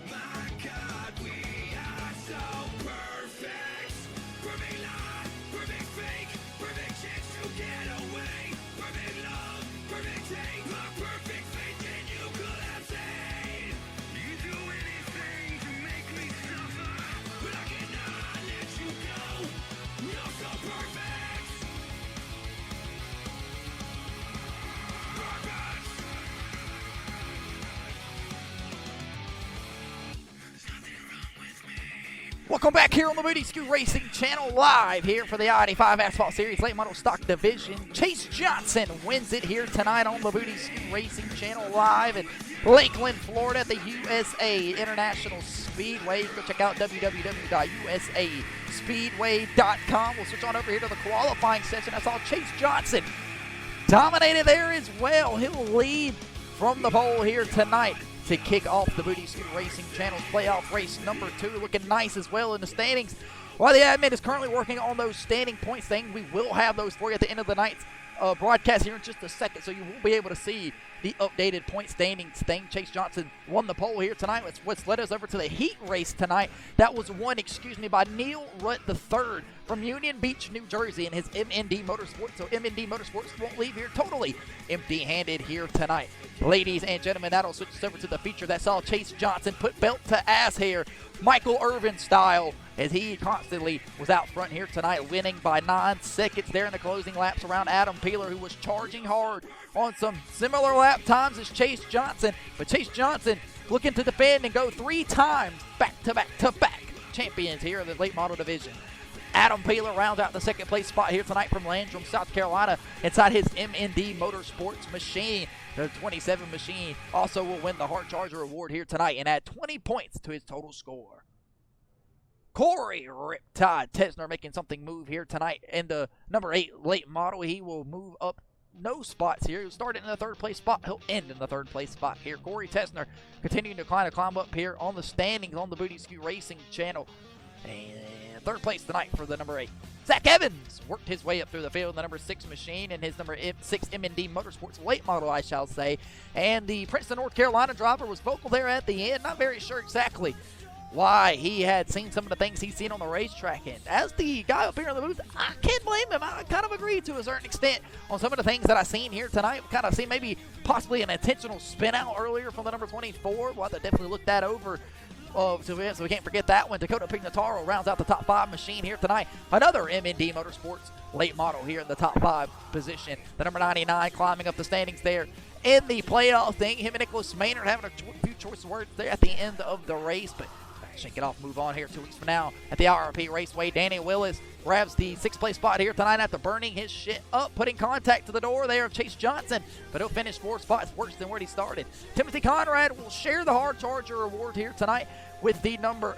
My God, we are so perfect. Perfect lie, perfect fake, perfect chance to get away. Perfect love, perfect take, a perfect faith in you could have saved. You do anything to make me suffer, but I cannot let you go. You're so perfect. Perfect. There's nothing wrong with me. Welcome back here on the Booty Scoot Racing channel, live here for the I-85 Asphalt Series Late Model Stock Division. Chase Johnson wins it here tonight on the Booty Scoot Racing channel, live in Lakeland, Florida at the USA International Speedway. Go check out www.usaspeedway.com. We'll switch on over here to the qualifying session. I saw Chase Johnson dominated there as well. He'll lead from the pole here tonight to kick off the Booty Scoot Racing channel's playoff race number 2. Looking nice as well in the standings. While the admin is currently working on those standing points things, we will have those for you at the end of the night's broadcast here in just a second, so you will be able to see the updated point standings thing. Chase Johnson won the pole here tonight. What's led us over to the heat race tonight. That was won, by Neil Rutt III from Union Beach, New Jersey, in his MND Motorsports. So MND Motorsports won't leave here totally empty-handed here tonight. Ladies and gentlemen, that'll switch us over to the feature that saw Chase Johnson put belt to ass here, Michael Irvin style, as he constantly was out front here tonight, winning by 9 seconds there in the closing laps around Adam Peeler, who was charging hard on some similar lap times as Chase Johnson. But Chase Johnson looking to defend and go 3 times back-to-back champions here in the late model division. Adam Peeler rounds out the second place spot here tonight from Landrum, South Carolina, inside his MND Motorsports machine. The 27 machine also will win the Hard Charger Award here tonight and add 20 points to his total score. Corey Riptide Tesner making something move here tonight in the number 8 late model. He will move up no spots here. He'll start in the 3rd place spot. He'll end in the 3rd place spot here. Corey Tesner continuing to climb up here on the standings on the Booty Scoot Racing channel. And 3rd place tonight for the number 8. Zach Evans worked his way up through the field in the number 6 machine and his number 6 MND Motorsports late model, I shall say. And the Princeton, North Carolina driver was vocal there at the end. Not very sure exactly why he had seen some of the things he's seen on the racetrack. And as the guy up here in the booth, I can't blame him. I kind of agree to a certain extent on some of the things that I've seen here tonight. Kind of seen maybe possibly an intentional spin out earlier from the number 24. We'll have to definitely look that over. So we can't forget that one. Dakota Pignataro rounds out the top 5 machine here tonight. Another MND Motorsports late model here in the top 5 position. The number 99 climbing up the standings there in the playoff thing. Him and Nicholas Maynard having a few choice words there at the end of the race, but Shake it off, move on here 2 weeks from now at the IRP Raceway. Danny Willis grabs the 6th place spot here tonight after burning his shit up, putting contact to the door there of Chase Johnson, but he'll finish 4 spots worse than where he started. Timothy Conrad will share the Hard Charger award here tonight with the number,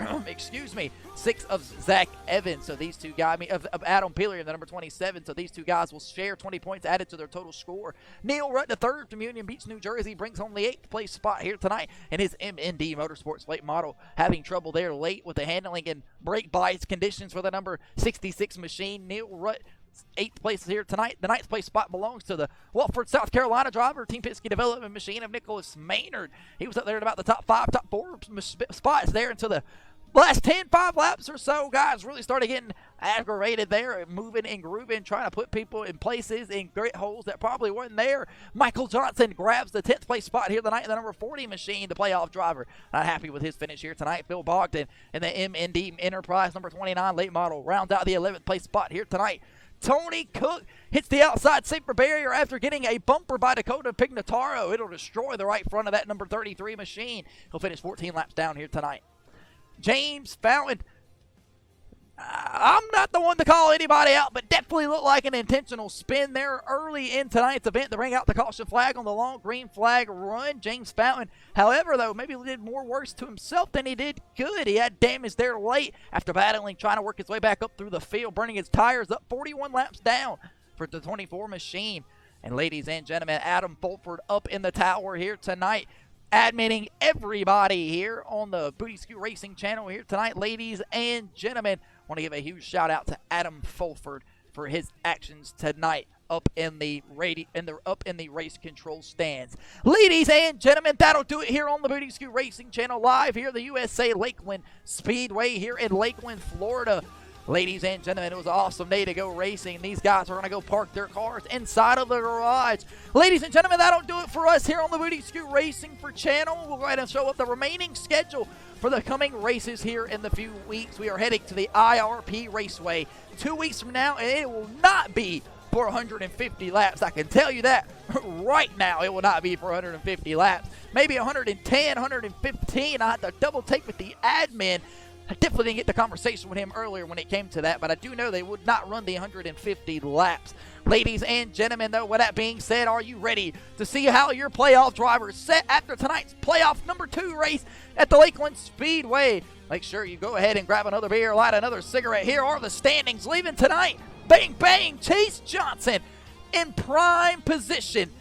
6 of Zach Evans. So these two guys, of Adam Peeler, the number 27. So these two guys will share 20 points added to their total score. Neil Rutt, the 3rd from Union Beach, New Jersey, brings home the 8th place spot here tonight in his MND Motorsports late model, having trouble there late with the handling and brake bias conditions for the number 66 machine. Neil Rutt, 8th place here tonight. The 9th place spot belongs to the Watford, South Carolina driver, Team Penske development machine of Nicholas Maynard. He was up there at about the top 4 spots there until the last 5 laps or so. Guys really started getting aggravated there, moving and grooving, trying to put people in places in grit holes that probably weren't there. Michael Johnson grabs the 10th place spot here tonight in the number 40 machine, the playoff driver. Not happy with his finish here tonight. Phil Bogdan in the MND Enterprise number 29 late model rounds out the 11th place spot here tonight. Tony Cook hits the outside safer barrier after getting a bumper by Dakota Pignataro. It'll destroy the right front of that number 33 machine. He'll finish 14 laps down here tonight. James Fountain, I'm not the one to call anybody out, but definitely looked like an intentional spin there early in tonight's event to bring out the caution flag on the long green flag run. James Fountain, however, though, maybe did more worse to himself than he did good. He had damage there late after battling, trying to work his way back up through the field, burning his tires up 41 laps down for the 24 machine. And ladies and gentlemen, Adam Fulford up in the tower here tonight, admitting everybody here on the Booty Scoot Racing channel here tonight. Ladies and gentlemen, want to give a huge shout out to Adam Fulford for his actions tonight up in the race control stands. Ladies and gentlemen, that'll do it here on the Booty Scoot Racing channel, live here at the USA Lakeland Speedway here in Lakeland, Florida. Ladies and gentlemen, it was an awesome day to go racing. These guys are going to go park their cars inside of the garage. Ladies and gentlemen, that'll do it for us here on the Booty Scoot Racing channel. We'll go ahead and show up the remaining schedule for the coming races here in the few weeks. We are heading to the IRP Raceway 2 weeks from now, and it will not be for 150 laps. I can tell you that right now. It will not be for 150 laps. Maybe 110, 115. I have to double take with the admin. I definitely didn't get the conversation with him earlier when it came to that, but I do know they would not run the 150 laps. Ladies and gentlemen, though, with that being said, are you ready to see how your playoff drivers set after tonight's playoff number 2 race at the Lakeland Speedway? Make sure you go ahead and grab another beer, light another cigarette. Here are the standings leaving tonight. Bang, bang, Chase Johnson in prime position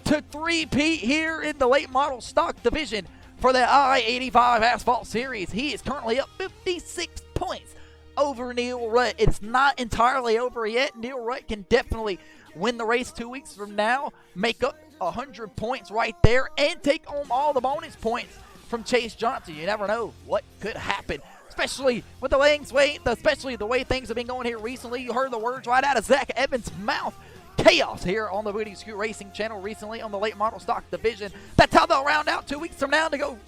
to three-peat here in the late model stock division for the I-85 Asphalt Series. He is currently up 56 points over Neil Rutt. It's not entirely over yet. Neil Rutt can definitely win the race 2 weeks from now, make up 100 points right there, and take home all the bonus points from Chase Johnson. You never know what could happen, especially with the way things have been going here recently. You heard the words right out of Zach Evans' mouth. Chaos here on the Booty Scoot Racing channel recently on the late model stock division. That's how they'll round out 2 weeks from now to go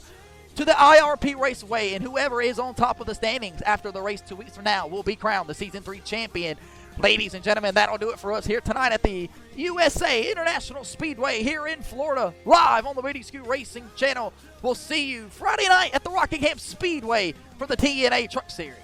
to the IRP Raceway, and whoever is on top of the standings after the race 2 weeks from now will be crowned the Season 3 champion. Ladies and gentlemen, that'll do it for us here tonight at the USA International Speedway here in Florida, live on the Booty Scoot Racing channel. We'll see you Friday night at the Rockingham Speedway for the TNA Truck Series.